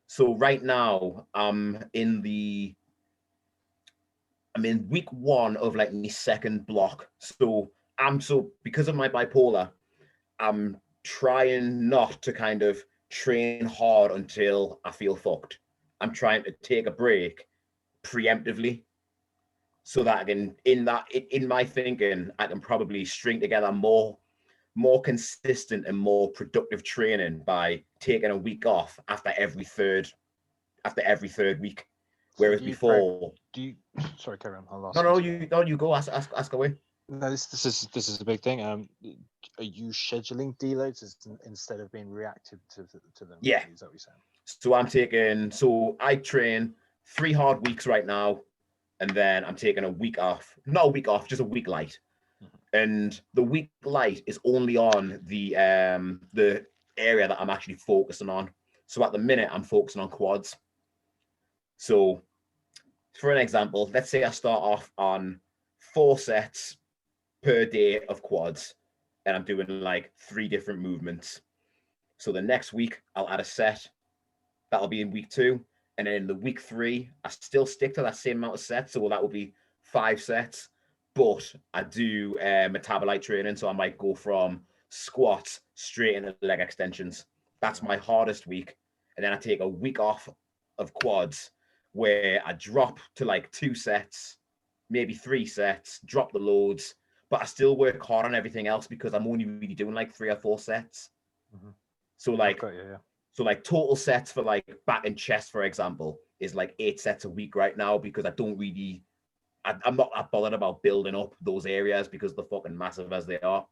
So right now I'm in week 1 of like my second block. So because of my bipolar, I'm trying not to kind of train hard until I feel fucked. I'm trying to take a break preemptively, so that I can in my thinking I can probably string together more consistent and more productive training by taking a week off after every third week. Whereas before, sorry, carry on. No, you go. Ask away. No, this is a big thing. Are you scheduling deloads instead of being reactive to them? Yeah. Is that what you're saying? So I train 3 hard weeks right now, and then I'm taking a week off. Not a week off, just a week light. And the week light is only on the area that I'm actually focusing on. So at the minute, I'm focusing on quads. So for an example, let's say I start off on 4 sets per day of quads, and I'm doing like 3 different movements. So the next week, I'll add a set. That'll be in week 2. And then in the week 3, I still stick to that same amount of sets. So that will be 5 sets. But I do metabolite training. So I might go from squats straight into leg extensions. That's my hardest week. And then I take a week off of quads where I drop to like 2 sets, maybe 3 sets, drop the loads, but I still work hard on everything else because I'm only really doing like 3 or 4 sets. So like, so like total sets for like back and chest, for example, is like 8 sets a week right now because I don't really, I'm not that bothered about building up those areas because they're fucking massive as they are.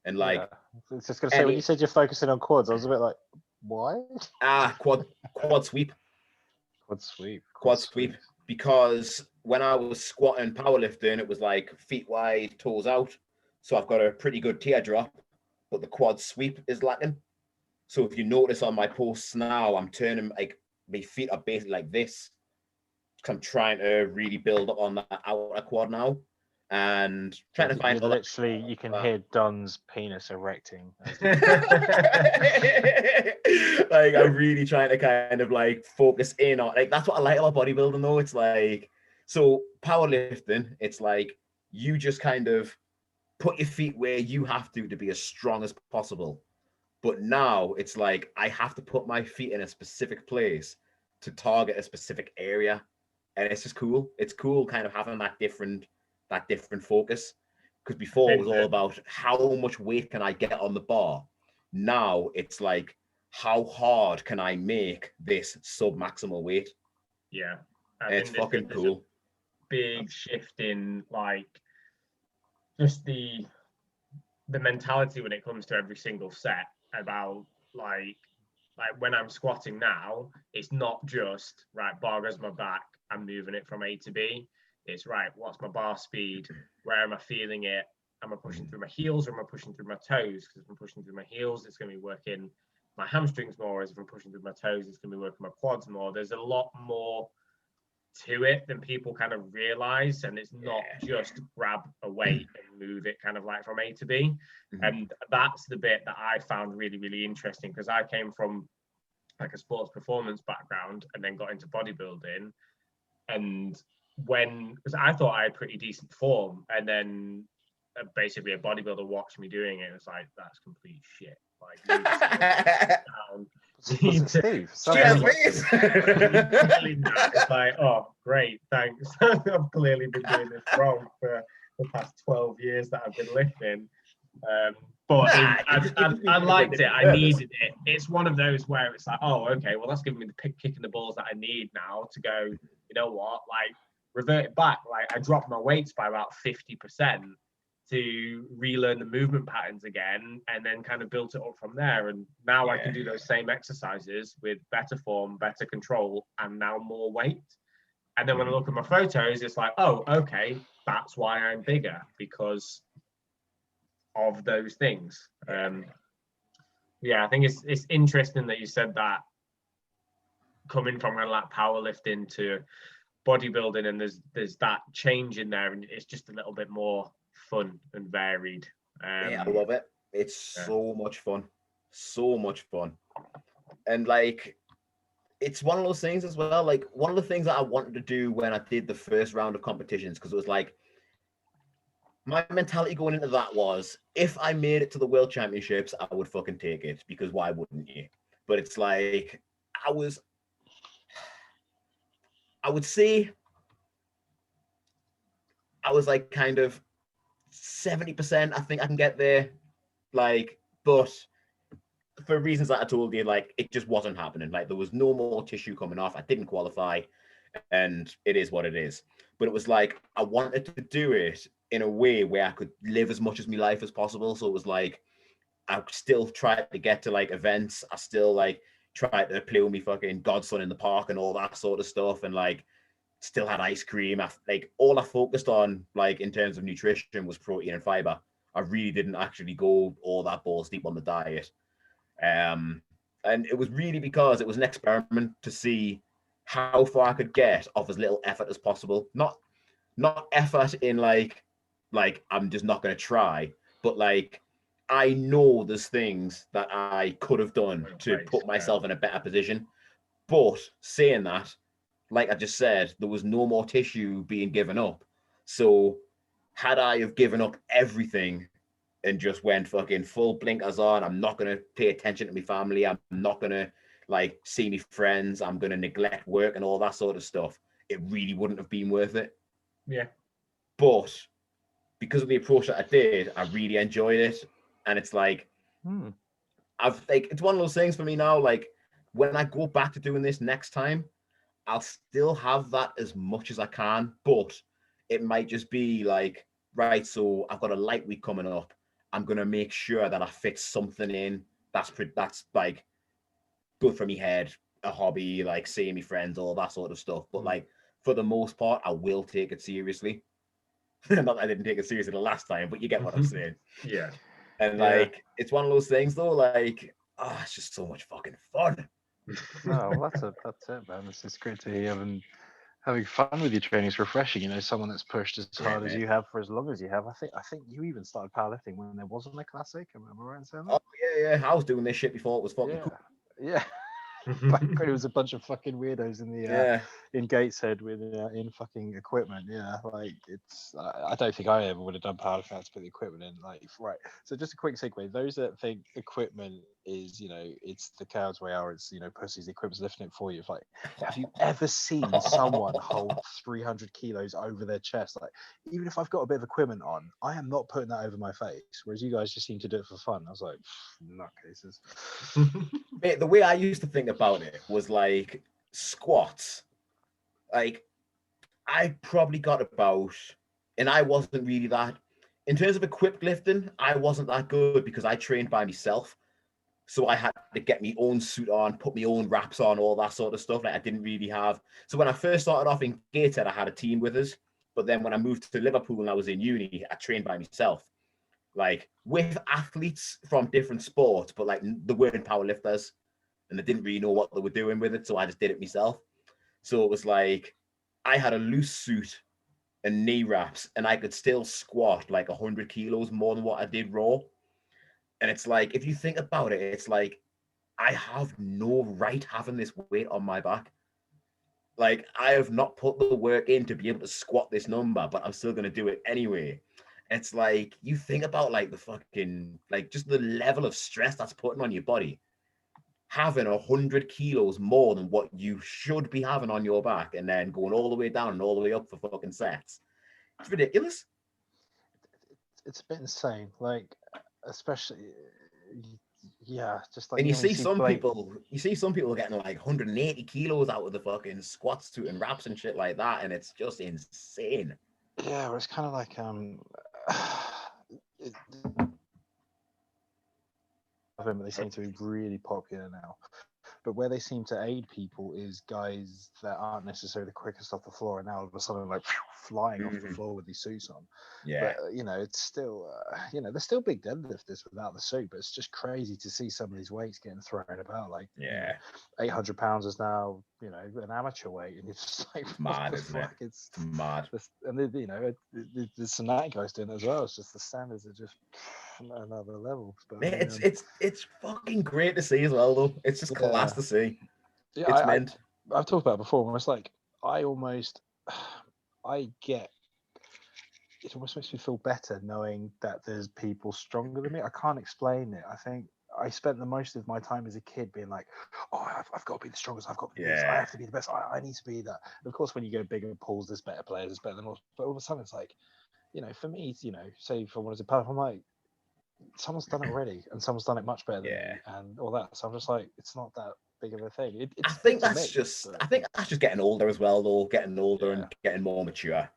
And like, I was just gonna say, when you said you're focusing on quads, I was a bit like, why? Quad sweep. Quad sweep. Because when I was squatting powerlifting, it was like feet wide, toes out. So I've got a pretty good teardrop, but the quad sweep is lacking. So if you notice on my posts now, I'm turning like my feet are basically like this. I'm trying to really build up on that outer quad now, and trying to find. Literally, you can hear Don's penis erecting. Like I'm really trying to kind of like focus in on, like, that's what I like about bodybuilding though. It's like, so powerlifting, it's like you just kind of put your feet where you have to be as strong as possible. But now it's like I have to put my feet in a specific place to target a specific area. And it's just cool. It's cool kind of having that different focus. Because before it was all about how much weight can I get on the bar. Now it's like, how hard can I make this sub-maximal weight? Yeah. It's fucking cool. Big shift in like just the mentality when it comes to every single set about like when I'm squatting now, it's not just right, bar goes my back, I'm moving it from A to B. It's right, what's my bar speed? Where am I feeling it? Am I pushing through my heels or am I pushing through my toes? Because if I'm pushing through my heels, it's going to be working my hamstrings more. As if I'm pushing through my toes, it's going to be working my quads more. There's a lot more to it than people kind of realize, and it's not just grab a weight and move it kind of like from A to B. And that's the bit that I found really, really interesting, because I came from like a sports performance background and then got into bodybuilding. And because I thought I had pretty decent form, and then basically a bodybuilder watched me doing it, and it's like, that's complete shit. Like, Steve? It's like, oh, great, thanks. I've clearly been doing this wrong for the past 12 years that I've been lifting. But I liked it. I needed it. It's one of those where it's like, oh, okay, well, that's giving me the kick in the balls that I need now to go, you know what, like, revert it back. Like, I dropped my weights by about 50% to relearn the movement patterns again, and then kind of built it up from there. And now I can do those same exercises with better form, better control, and now more weight. And then when I look at my photos, it's like, oh, okay, that's why I'm bigger, because of those things. I think it's interesting that you said that, coming from kind of like powerlifting to bodybuilding, and there's that change in there, and it's just a little bit more fun and varied. I love it. It's so much fun, and like, it's one of those things as well. Like, one of the things that I wanted to do when I did the first round of competitions, because it was like, my mentality going into that was, if I made it to the World Championships, I would fucking take it, because why wouldn't you? But it's like, I would say I was like kind of 70%, I think I can get there. Like, but for reasons that I told you, like, it just wasn't happening. Like, there was no more tissue coming off. I didn't qualify, and it is what it is. But it was like, I wanted to do it in a way where I could live as much of my life as possible. So it was like, I still tried to get to like events. I still like tried to play with me fucking godson in the park and all that sort of stuff. And like, still had ice cream. Like, all I focused on, like, in terms of nutrition, was protein and fiber. I really didn't actually go all that balls deep on the diet. And it was really because it was an experiment to see how far I could get off as little effort as possible. Not effort in like I'm just not going to try, but like, I know there's things that I could have done to put myself in a better position. But saying that, like I just said, there was no more tissue being given up. So had I have given up everything and just went fucking full blinkers on, I'm not going to pay attention to my family, I'm not going to like see me friends, I'm going to neglect work and all that sort of stuff, it really wouldn't have been worth it. Yeah. But because of the approach that I did, I really enjoyed it. And it's like, it's one of those things for me now, like when I go back to doing this next time, I'll still have that as much as I can, but it might just be like, right, so I've got a light week coming up. I'm going to make sure that I fit something in that's like good for me head, a hobby, like seeing me friends, all that sort of stuff. But like for the most part, I will take it seriously. Not that I didn't take it seriously the last time, but you get what I'm saying. Yeah. And like, it's one of those things though, like, it's just so much fucking fun. No, well, that's it, man. This is great to hear you having fun with your training. It's refreshing, you know, someone that's pushed as hard as you have for as long as you have. I think you even started powerlifting when there wasn't a classic. Am I right in saying that? Oh yeah. I was doing this shit before it was fucking cool. Yeah. Back when it was a bunch of fucking weirdos in the in Gateshead with in fucking equipment. Yeah, like it's. I don't think I ever would have done powerlifting to put the equipment in. Like, right. So just a quick segue. Those that think equipment is, you know, it's the cow's way out. It's, you know, pussies. The equipment's lifting it for you. It's like, have you ever seen someone hold 300 kilos over their chest? Like, even if I've got a bit of equipment on, I am not putting that over my face. Whereas you guys just seem to do it for fun. I was like, nutcases. Mate, the way I used to think about it was like squats. Like, I probably got about, and I wasn't really that, in terms of equipped lifting, I wasn't that good because I trained by myself. So I had to get my own suit on, put my own wraps on, all that sort of stuff. Like I didn't really have. So when I first started off in G.O.A.T, I had a team with us. But then when I moved to Liverpool and I was in uni, I trained by myself. Like with athletes from different sports, but like they weren't powerlifters and they didn't really know what they were doing with it. So I just did it myself. So it was like I had a loose suit and knee wraps and I could still squat like 100 kilos more than what I did raw. And it's like, if you think about it, it's like, I have no right having this weight on my back. Like, I have not put the work in to be able to squat this number, but I'm still going to do it anyway. It's like, you think about like the fucking, like just the level of stress that's putting on your body. Having 100 kilos more than what you should be having on your back and then going all the way down and all the way up for fucking sets. It's ridiculous. It's a bit insane. Like, especially, yeah, just like And you see some like, people, getting like 180 kilos out of the fucking squat suit and wraps and shit like that, and it's just insane. Yeah, it's kind of like they seem to be really popular now. But where they seem to aid people is guys that aren't necessarily the quickest off the floor, and now all of a sudden like flying off the floor with these suits on. Yeah. But you know, it's still they're still big deadlifters without the suit. But it's just crazy to see some of these weights getting thrown about. Like 800 pounds is now an amateur weight, and it's just like mad, isn't it? It's mad. And there's some natty guys doing it as well. It's just the standards are just another level. But It's fucking great to see as well, though. It's just class to see. Yeah, it's meant. I've talked about it before. It's like it almost makes me feel better knowing that there's people stronger than me. I can't explain it. I think I spent the most of my time as a kid being like, oh, I've got to be the strongest. I've got to be this. I have to be the best. I need to be that. And of course, when you go bigger pools, there's better players, there's better than us. But all of a sudden, it's like, for me, say if I wanted to power, I'm like, someone's done it already, and someone's done it much better than me, and all that. So I'm just like, it's not that big of a thing. I think that's just getting older as well, though. Getting older and getting more mature.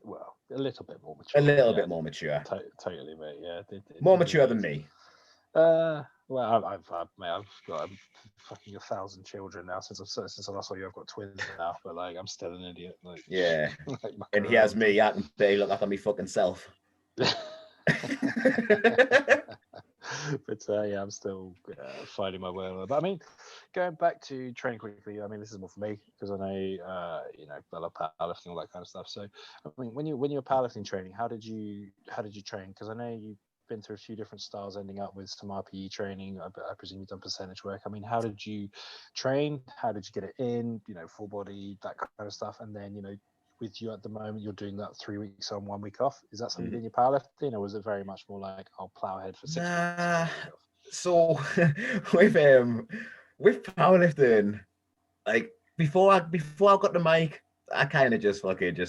Well, a little bit more mature. A little bit more mature. Totally, mate. Yeah, more mature than me. Well, I've got fucking 1,000 children now since I last saw you. I've got twins now, but like I'm still an idiot. Like, like, and he has me. I can barely look after me fucking self. But I'm still finding my way on it. But I mean, going back to training quickly, I mean, this is more for me because I know I love powerlifting, all that kind of stuff. So I mean, when you're powerlifting training, how did you train? Because I know you've been through a few different styles, ending up with some RPE training. I presume you've done percentage work. I mean, how did you train? How did you get it in? You know, full body, that kind of stuff. And then, you know, with you at the moment, you're doing that 3 weeks on, 1 week off. Is that something you did in your powerlifting, or was it very much more like, I'll plow ahead for 6 weeks? Nah. So with powerlifting, like before I got the mic, I kind of just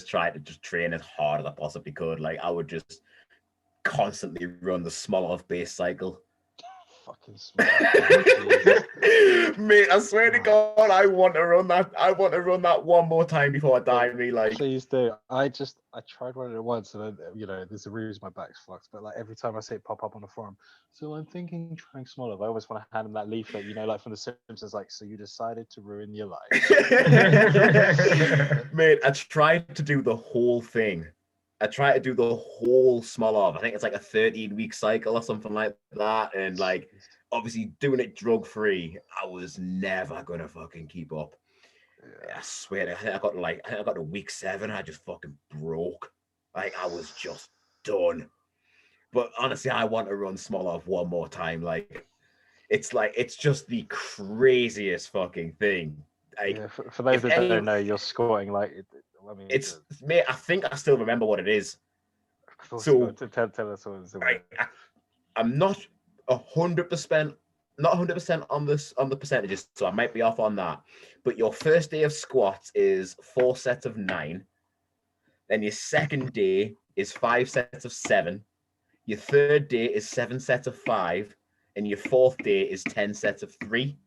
tried to just train as hard as I possibly could. Like I would just constantly run the SMOLOV base cycle. Fucking smart. Mate, I swear to God, I want to run that. I want to run that one more time before I die. Me, like, please do. I tried running it once, and then, you know, there's a reason my back's fucked. But like every time I see it pop up on the forum, so I'm thinking trying SMOLOV. I always want to hand him that leaflet, you know, like from The Simpsons, like, so you decided to ruin your life. Mate, I tried to do the whole thing. I tried to do the whole SMOLOV. I think it's like a 13-week cycle or something like that. And like, obviously doing it drug-free, I was never gonna fucking keep up. Yeah. I swear, I think I got to week 7, I just fucking broke. Like I was just done. But honestly, I want to run SMOLOV one more time. Like it's just the craziest fucking thing. Like, yeah, for those that don't know, you're squatting like I mean, it's mate. I think I still remember what it is. So tell us what it's about. I'm not 100%, not 100% on this on the percentages, so I might be off on that. But your first day of squats is 4 sets of 9. Then your second day is 5 sets of 7. Your third day is 7 sets of 5, and your fourth day is 10 sets of 3.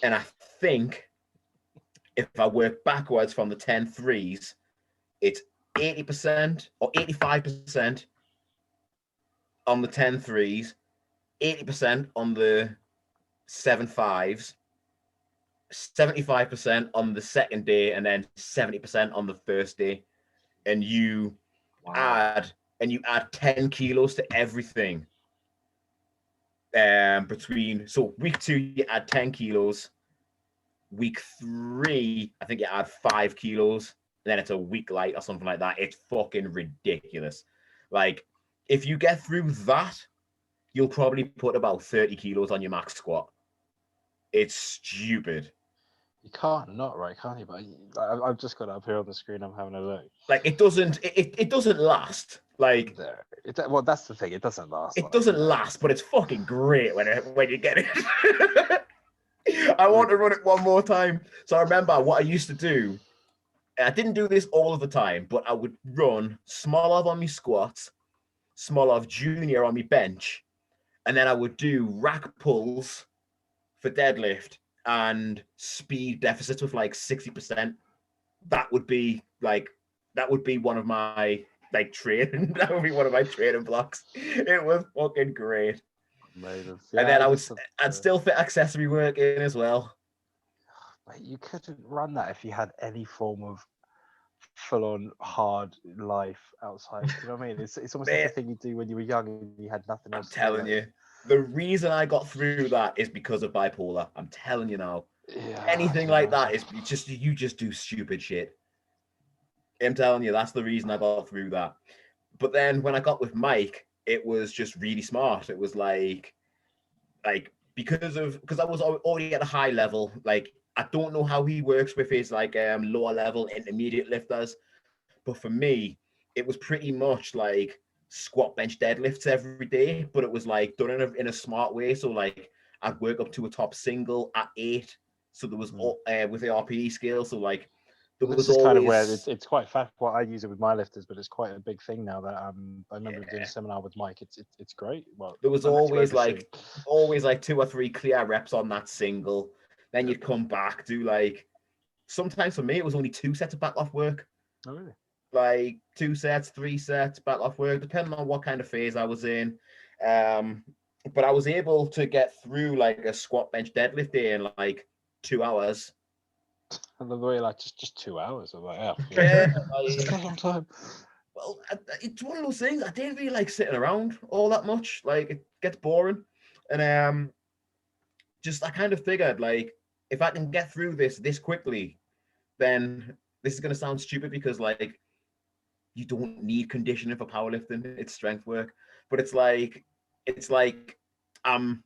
And I think if I work backwards from the 10 threes, it's 80% or 85% on the 10 threes, 80% on the 7 5s, 75% on the second day, and then 70% on the first day. And you add 10 kilos to everything. So week 2 you add 10 kilos. Week 3, I think you add 5 kilos. And then it's a week light or something like that. It's fucking ridiculous. Like, if you get through that, you'll probably put about 30 kilos on your max squat. It's stupid. You can't not, right? Can't you? But I've just got it up here on the screen. I'm having a look. Like, it doesn't last. Like, well, that's the thing. It doesn't last. It doesn't last, but it's fucking great when you get it. I want to run it one more time. So I remember what I used to do. I didn't do this all of the time, but I would run SMOLOV on my squats, SMOLOV junior on my bench, and then I would do rack pulls for deadlift and speed deficits with like 60%. That would be one of my training. That would be one of my training blocks. It was fucking great. Amazing. Yeah, and then I'd still fit accessory work in as well. Mate, you couldn't run that if you had any form of full-on hard life outside. You know what I mean? It's almost like the thing you do when you were young and you had nothing else. I'm telling you, the reason I got through that is because of bipolar. I'm telling you now. Yeah, anything like that is you just do stupid shit. I'm telling you, that's the reason I got through that. But then when I got with Mike, it was just really smart. It was like because I was already at a high level. Like, I don't know how he works with his lower level intermediate lifters, but for me, it was pretty much like squat, bench, deadlifts every day. But it was like done in a smart way. So like I'd work up to a top single at 8. So there was with the RPE scale. So like. This is kind of where it's quite fast. What I use it with my lifters, but it's quite a big thing now. That I remember doing a seminar with Mike. It's great. Well, there was always 2 or 3 clear reps on that single. Then you'd come back, do like sometimes for me it was only 2 sets of back off work. Oh really? Like 2 sets, 3 sets back off work, depending on what kind of phase I was in. But I was able to get through like a squat, bench, deadlift day in like 2 hours. And the way like just 2 hours. I'm like, it's a long time. Well, it's one of those things. I didn't really like sitting around all that much. Like, it gets boring, and I kind of figured like if I can get through this quickly, then this is gonna sound stupid because like you don't need conditioning for powerlifting. It's strength work, but it's like I'm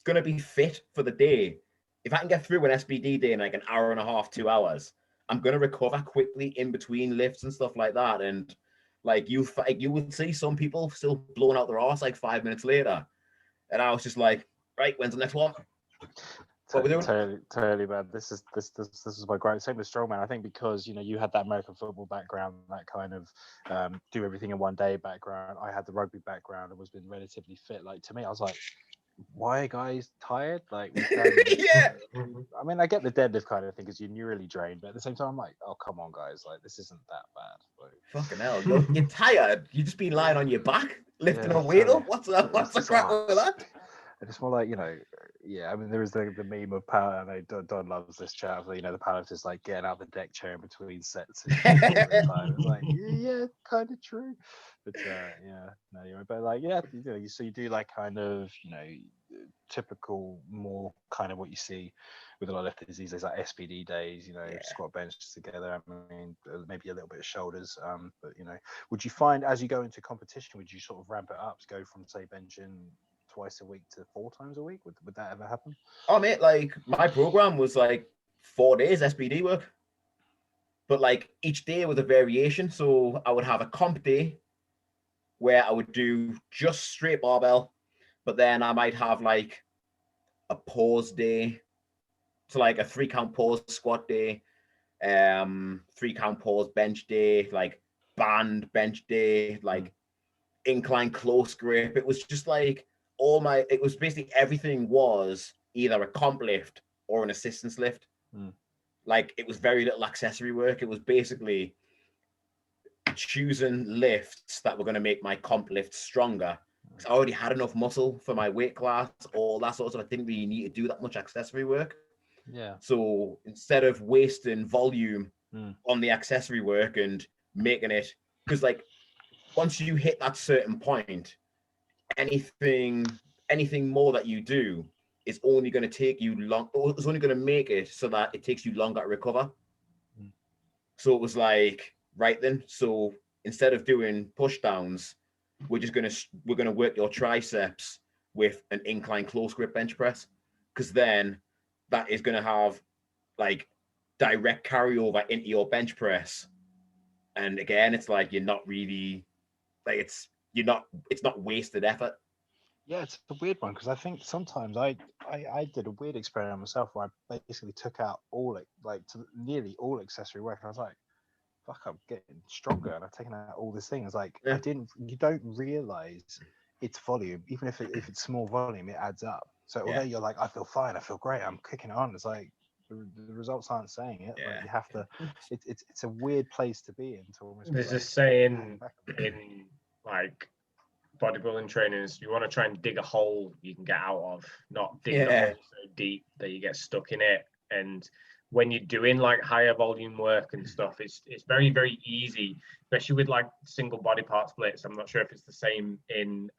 gonna be fit for the day. If I can get through an SBD day in like an hour and a half, 2 hours, I'm gonna recover quickly in between lifts and stuff like that. And like you would see some people still blowing out their arse like 5 minutes later, and I was just like, right, when's the next one? What we doing? Totally, man. This is my grind. Same with strongman. I think because you had that American football background, that kind of do everything in one day background. I had the rugby background and was been relatively fit. Like to me, I was like, why are guys tired? Like we've done. Yeah. I mean, I get the deadlift kind of thing because you're neurally drained, but at the same time, I'm like, oh come on, guys, like this isn't that bad. Like, fucking hell, you're tired. You just been lying on your back, lifting a weight totally. up. What's the crack with that? And it's more like, I mean, there is the meme of power. I know Don loves this chat of, the powerlifters like getting out the deck chair in between sets. It's like, yeah, kind of true. But no, anyway, but like, so you do like kind of, typical, more kind of what you see with a lot of lifters these days, like SPD days, squat bench together. I mean, maybe a little bit of shoulders. But would you find as you go into competition, would you sort of ramp it up to go from say benching twice a week to 4 times a week? Would that ever happen? Oh mate, like my program was like 4 days SBD work, but like each day with a variation. So I would have a comp day where I would do just straight barbell, but then I might have like a pause day, so like a 3-count pause squat day, 3-count pause bench day, like band bench day, like incline close grip. It was just like it was basically everything was either a comp lift or an assistance lift. Like it was very little accessory work. It was basically choosing lifts that were going to make my comp lift stronger. Because I already had enough muscle for my weight class, all that sort of stuff. I didn't really need to do that much accessory work. Yeah. So instead of wasting volume on the accessory work and making it, because like once you hit that certain point, anything more that you do is only going to take you long. It's only going to make it so that it takes you longer to recover. So it was like, right then. So instead of doing push downs, we're gonna work your triceps with an incline close grip bench press, because then that is gonna have like direct carryover into your bench press. And again, it's like you're not really like it's not wasted effort. Yeah, it's a weird one because I think sometimes I did a weird experiment myself where I basically took out nearly all accessory work, and I was like, fuck, I'm getting stronger, and I've taken out all these things. Like you don't realize it's volume, even if it's small volume, it adds up. So although you're like, I feel fine, I feel great, I'm kicking it on, it's like the results aren't saying it. Like you have to. It's a weird place to be in. To almost there's a saying in like bodybuilding training is you want to try and dig a hole you can get out of, not dig the hole so deep that you get stuck in it. And when you're doing like higher volume work and stuff, it's very, very easy, especially with like single body part splits. I'm not sure if it's the same in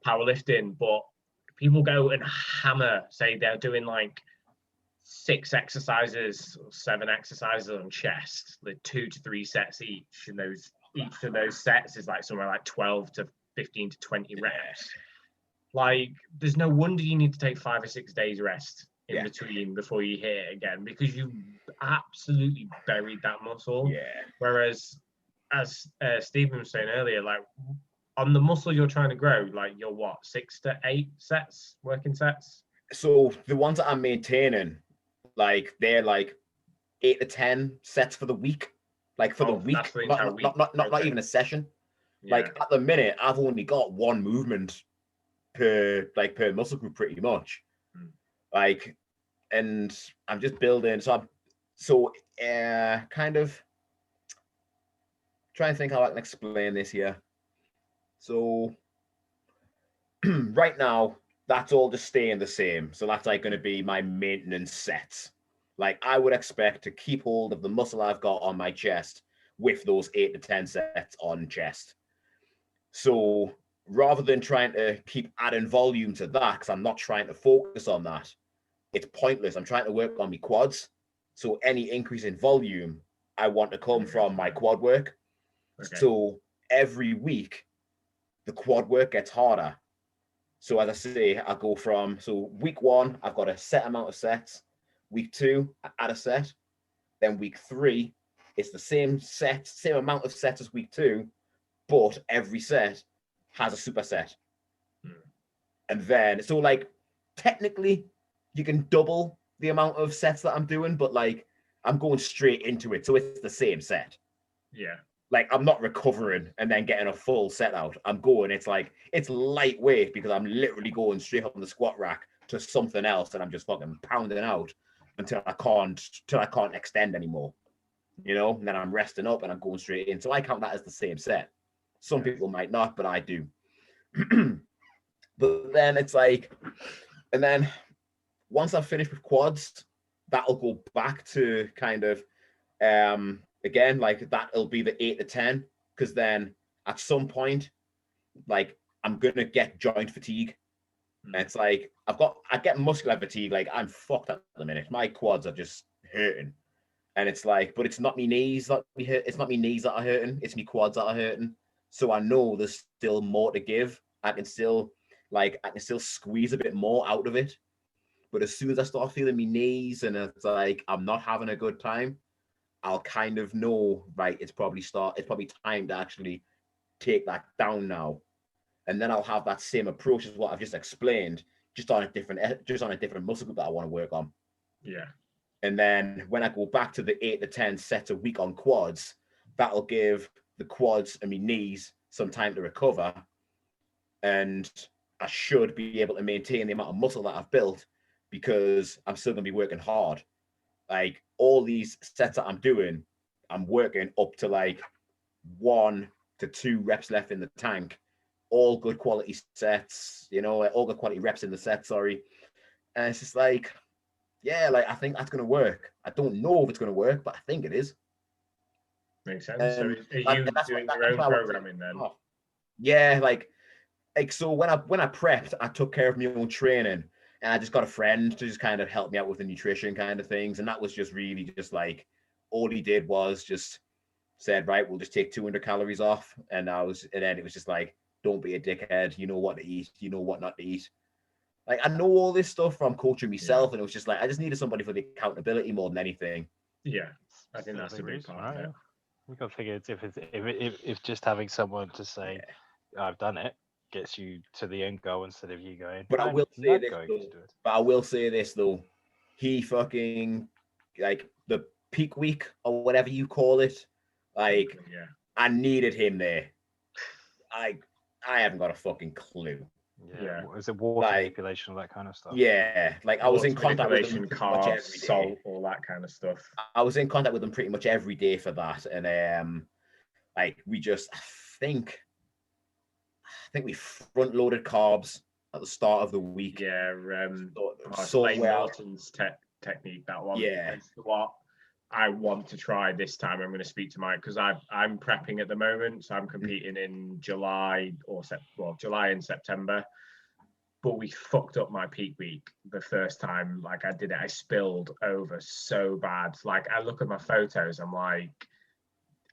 powerlifting, but people go and hammer, say they're doing like 6 exercises or 7 exercises on chest, like 2 to 3 sets each, and each of those sets is like somewhere like 12 to 15 to 20 reps. Like there's no wonder you need to take 5 or 6 days rest in between before you hit it again, because you absolutely buried that muscle. Whereas as Stephen was saying earlier, like on the muscle you're trying to grow, like you're 6 to 8 sets, working sets? So the ones that I'm maintaining, like they're like 8 to 10 sets for the week, like for the week, not even a session. Like at the minute, I've only got 1 movement per muscle group, pretty much. Like, and I'm just building. So kind of trying to think how I can explain this here. So right now, that's all just staying the same. So that's like going to be my maintenance sets. Like I would expect to keep hold of the muscle I've got on my chest with those 8 to 10 sets on chest. So rather than trying to keep adding volume to that, because I'm not trying to focus on that, it's pointless. I'm trying to work on my quads. So any increase in volume, I want to come from my quad work. So every week, the quad work gets harder. So as I say, I go from, so week 1, I've got a set amount of sets. Week 2, I add a set. Then week 3, it's the same amount of sets as week 2, but every set has a superset. And then, so like, technically, you can double the amount of sets that I'm doing, but like, I'm going straight into it. So it's the same set. Yeah. Like, I'm not recovering and then getting a full set out. I'm going, it's like, it's lightweight because I'm literally going straight up on the squat rack to something else, and I'm just fucking pounding out until I can't extend anymore. You know, and then I'm resting up and I'm going straight in. So I count that as the same set. Some people might not, but I do. But then it's like, and then once I've finished with quads, that'll go back to kind of, again, like that'll be the 8 to 10, because then at some point, like I'm going to get joint fatigue. And it's like, I get muscular fatigue. Like I'm fucked at the minute. My quads are just hurting. And it's like, but it's not me knees that we hurt. It's not me knees that are hurting. It's me quads that are hurting. So I know there's still more to give. I can still squeeze a bit more out of it. But as soon as I start feeling me knees and it's like I'm not having a good time, I'll kind of know, right, it's probably time to actually take that down now. And then I'll have that same approach as what I've just explained, just on a different muscle group that I want to work on. Yeah. And then when I go back to the 8 to 10 sets a week on quads, that'll give the quads and my knees some time to recover. And I should be able to maintain the amount of muscle that I've built, because I'm still going to be working hard. Like all these sets that I'm doing, I'm working up to like 1 to 2 reps left in the tank. All good quality sets, you know, all good quality reps in the set, sorry. And it's just like, yeah, like I think that's going to work. I don't know if it's going to work, but I think it is. Makes sense. So are you doing your own programming then? Yeah, like so when I prepped, I took care of my own training, and I just got a friend to just kind of help me out with the nutrition kind of things. And that was just really just like, all he did was just said, right, we'll just take 200 calories off. And then it was just like, don't be a dickhead. You know what to eat. You know what not to eat. Like, I know all this stuff from coaching myself, and it was just like, I just needed somebody for the accountability more than anything. Yeah, I think that's a big part of it. We've got to figure if just having someone to say, I've done it, gets you to the end goal instead of you going. But I will say this though, he fucking, like, the peak week or whatever you call it, like, I needed him there. I haven't got a fucking clue. Yeah. Is it water manipulation, all that kind of stuff? Yeah, like I was in contact with him pretty much every day. Salt, all that kind of stuff. I was in contact with him pretty much every day for that, and like we just, I think we front loaded carbs at the start of the week. Yeah, Martin's technique, that one. Yeah, it's what I want to try this time. I'm going to speak to Mike because I'm prepping at the moment, so I'm competing in July and September. But we fucked up my peak week the first time. Like I did it, I spilled over so bad. Like I look at my photos, I'm like,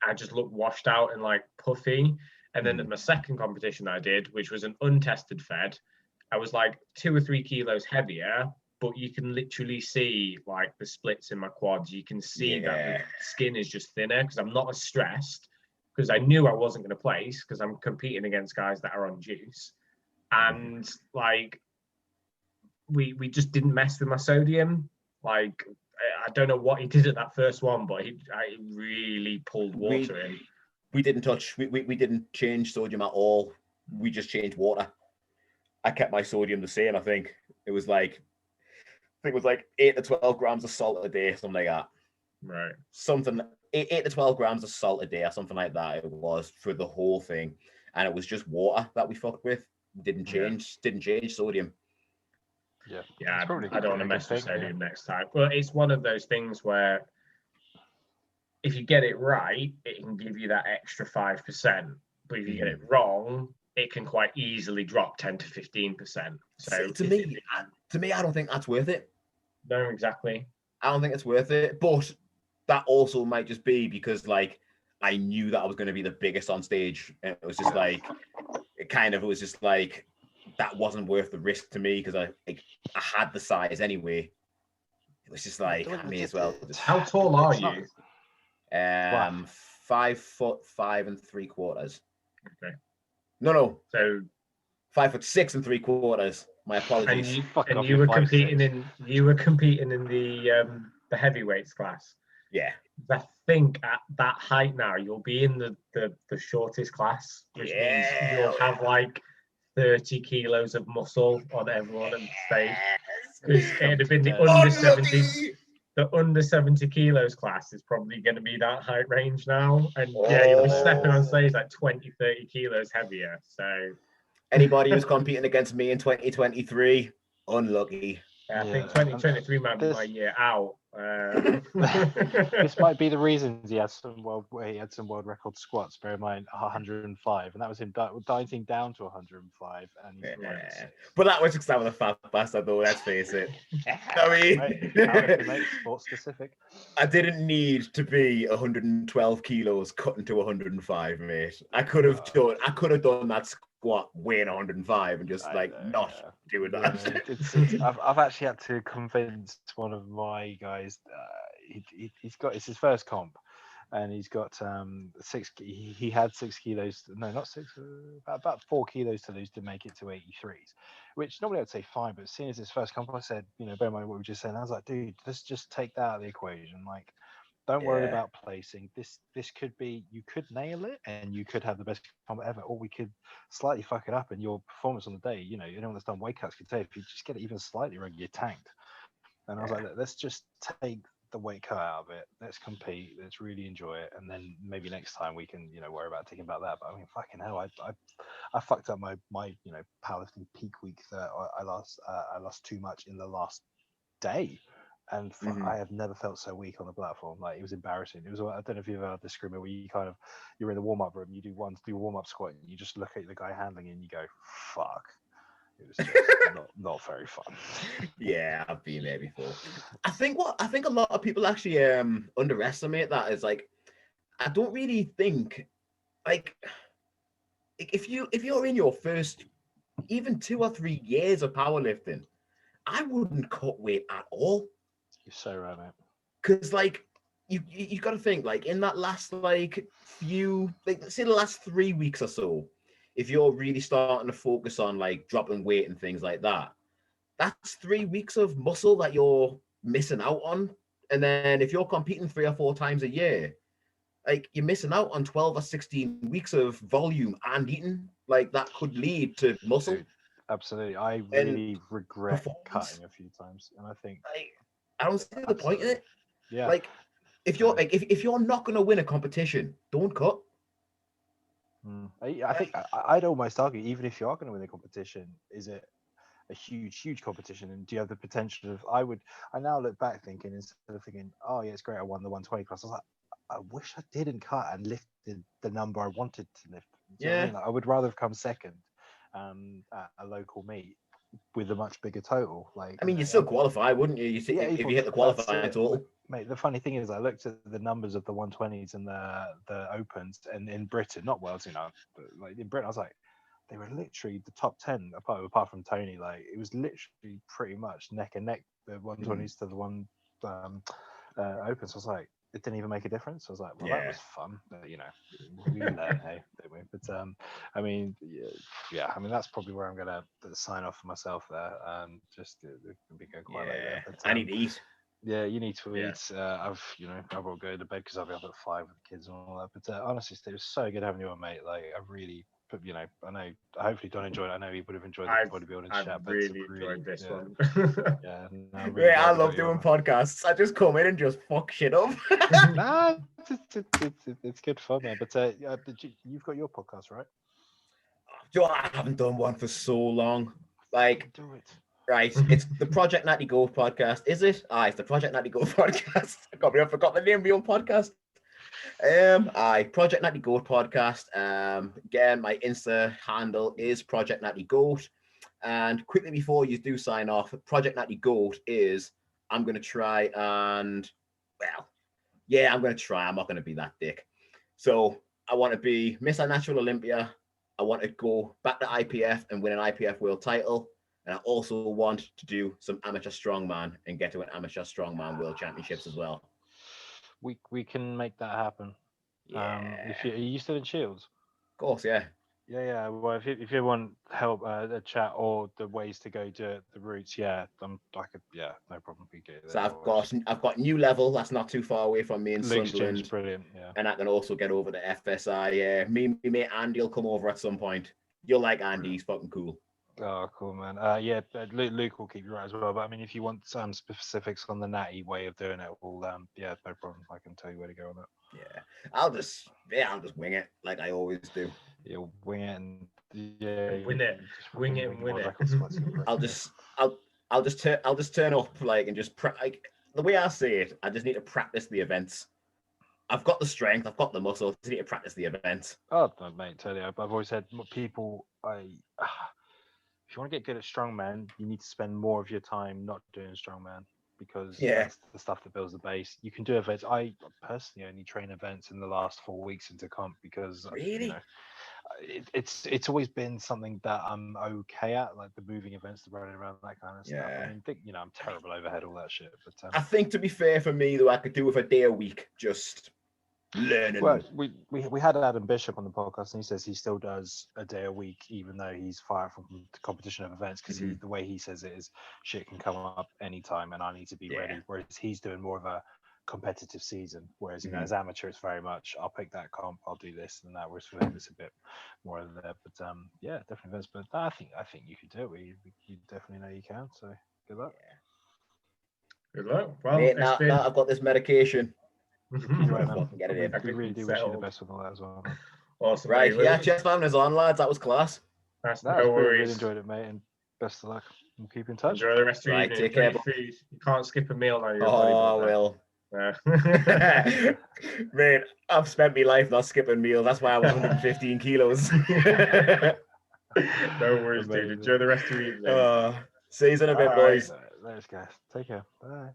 I just look washed out and like puffy. And then at my second competition that I did, which was an untested fed, I was like 2 or 3 kilos heavier. But you can literally see like the splits in my quads. You can see that the skin is just thinner because I'm not as stressed, because I knew I wasn't going to place because I'm competing against guys that are on juice. And like, we just didn't mess with my sodium. Like, I don't know what he did at that first one, but I really pulled water in. We didn't change sodium at all. We just changed water. I kept my sodium the same. I think it was like 8 to 12 grams of salt a day, something like that. Right. Something 8 to 12 grams of salt a day or something like that. It was for the whole thing, and it was just water that we fucked with. Didn't change sodium. Yeah. I don't want to mess with sodium next time. Well, it's one of those things where if you get it right, it can give you that extra 5%. But if you get it wrong, it can quite easily drop 10 to 15%. So to me, I don't think that's worth it. No, exactly. I don't think it's worth it. But that also might just be because like I knew that I was going to be the biggest on stage, and it was just like it was just like that wasn't worth the risk to me because I had the size anyway. It was just like I may as well. How tall are you? 5'5" 3/4. Okay. No. So 5'6" 3/4. My apologies. And you were competing in the heavyweights class. Yeah. I think at that height now you'll be in the shortest class, which means you'll have like 30 kilos of muscle on everyone on the stage. Because it'd have been the under 70. The under 70 kilos class is probably going to be that height range now. And you'll be stepping on stage like 20, 30 kilos heavier. So anybody who's competing against me in 2023, unlucky. I think 2023 might be my year out. This might be the reasons he had some world record squats. Bear in mind, 105, and that was him dieting down to 105. And but that was just having a fat bastard, though. Let's face it. I mean, sports specific. I didn't need to be 112 kilos cut into 105, mate. I could have done that squat weighing 105 and just doing that. I've actually had to convince one of my guys. It's his first comp, and he's got 6. He had 6 kilos. No, not 6. About 4 kilos to lose to make it to 83s, which normally I'd say fine, but seeing as his first comp, I said, bear in mind what we were just saying. I was like, dude, let's just take that out of the equation. Like, don't worry about placing. This could be, you could nail it and you could have the best comp ever, or we could slightly fuck it up and your performance on the day, anyone that's done weight cuts could say, if you just get it even slightly wrong, you're tanked. And I was like, let's just take the weight cut out of it. Let's compete. Let's really enjoy it. And then maybe next time we can, worry about thinking about that. But I mean, fucking hell, I fucked up my powerlifting peak week that I lost too much in the last day. And I have never felt so weak on the platform. Like, it was embarrassing. It was, I don't know if you've ever had this, Screamer, where you're in the warm-up room, you do a warm-up squat, and you just look at the guy handling it and you go, fuck. It was just not very fun. Yeah, I've been there before. I think a lot of people actually underestimate that is, like, I don't really think, like, if you're in your first even 2 or 3 years of powerlifting, I wouldn't cut weight at all. You're so right, mate. Because, like, you got to think, like, in that last, like, few, like, say the last 3 weeks or so, if you're really starting to focus on, like, dropping weight and things like that, that's 3 weeks of muscle that you're missing out on. And then if you're competing 3 or 4 times a year, like, you're missing out on 12 or 16 weeks of volume and eating. Like, that could lead to muscle. Dude, absolutely. I really regret cutting a few times. And I think... I don't see the point in it. Yeah. Like, if you're if you're not going to win a competition, don't cut. I think I'd almost argue, even if you are going to win the competition, is it a huge competition? And do you have the potential of? I now look back thinking, instead of thinking, oh yeah, it's great, I won the 120 class, I was like, I wish I didn't cut and lifted the number I wanted to lift. I would rather have come second at a local meet with a much bigger total. Like, I mean, you still qualify, wouldn't you? If you hit the qualifying total. Mate, the funny thing is, I looked at the numbers of the 120s and the opens, and in Britain, not Worlds, but like in Britain, I was like, they were literally the top 10, apart from Tony. Like, it was literally pretty much neck and neck, the 120s to the one opens. I was like, it didn't even make a difference. I was like, well, that was fun. But, we learn, hey, don't we? But I mean, I mean, that's probably where I'm gonna sign off for myself there. Just to be going quite late there. But, I need to eat. Yeah, you need to eat. I won't go to bed because I'll be up at 5 with the kids and all that. But honestly, Steve, it was so good having you on, mate. Like, I really, I know, hopefully Don enjoyed it. I know he would have enjoyed the bodybuilding chat. I've really enjoyed this one. I love doing podcasts. I just come in and just fuck shit up. Nah, it's good fun, man. But you've got your podcast, right? I haven't done one for so long. Like, do it. Right, it's the Project Natty Go podcast, is it? It's the Project Natty Go podcast. I forgot the name of your own podcast. Project Natty Go podcast. Again, my Insta handle is Project Natty Goat. And quickly before you do sign off, Project Natty Goat is, I'm going to try and, I'm going to try. I'm not going to be that dick. So I want to be Miss Natural Olympia, I want to go back to IPF and win an IPF world title. And I also want to do some amateur strongman and get to an amateur strongman world championships as well. We can make that happen. Yeah. If are you still in Shields? Of course, yeah. Yeah. Well, if you want help, a chat or the ways to go to the routes, yeah, no problem. We get So there. I've got New Level. That's not too far away from me in Luke's Sunderland. gym's brilliant. Yeah. And I can also get over to FSI. Yeah, me and my mate Andy will come over at some point. You'll like Andy. He's fucking cool. Oh, cool, man. Luke will keep you right as well. But I mean, if you want some specifics on the natty way of doing it, well, no problem. I can tell you where to go on it. Yeah, I'll just wing it like I always do. You'll wing it and wing it and win it. I'll just turn up like and just like the way I say it. I just need to practice the events. I've got the strength, I've got the muscle. I just need to practice the events. Oh, no, mate, totally. I've always said people. If you want to get good at strongman, you need to spend more of your time not doing strongman because that's the stuff that builds the base. You can do events. I personally only train events in the last 4 weeks into comp because it's always been something that I'm okay at, like the moving events, the running around, that kind of stuff. I mean, I'm terrible overhead, all that shit. But I think to be fair for me though, I could do with a day a week just learning. Well, we had Adam Bishop on the podcast, and he says he still does a day a week, even though he's far from the competition of events, because the way he says it is shit can come up anytime, and I need to be ready. Whereas he's doing more of a competitive season, whereas as amateur, it's very much I'll pick that comp, I'll do this and that. Whereas for him, it's a bit more of that. But definitely events. But I think you could do it. You definitely know you can. So good luck. Good luck. Well, mate, now I've got this medication. Get it in. We really do wish you the best with all that as well. Awesome. Right, yeah, chest pound is on, lads. That was class. No worries. Really enjoyed it, mate, and best of luck. We'll keep in touch. Enjoy the rest of your evening. Take care. Food. You can't skip a meal now. I will. Mate, I've spent my life not skipping meals. That's why I was 115 kilos. No worries, dude. Enjoy the rest of your evening. See you in a bit, boys. Thanks, guys. Take care. Bye.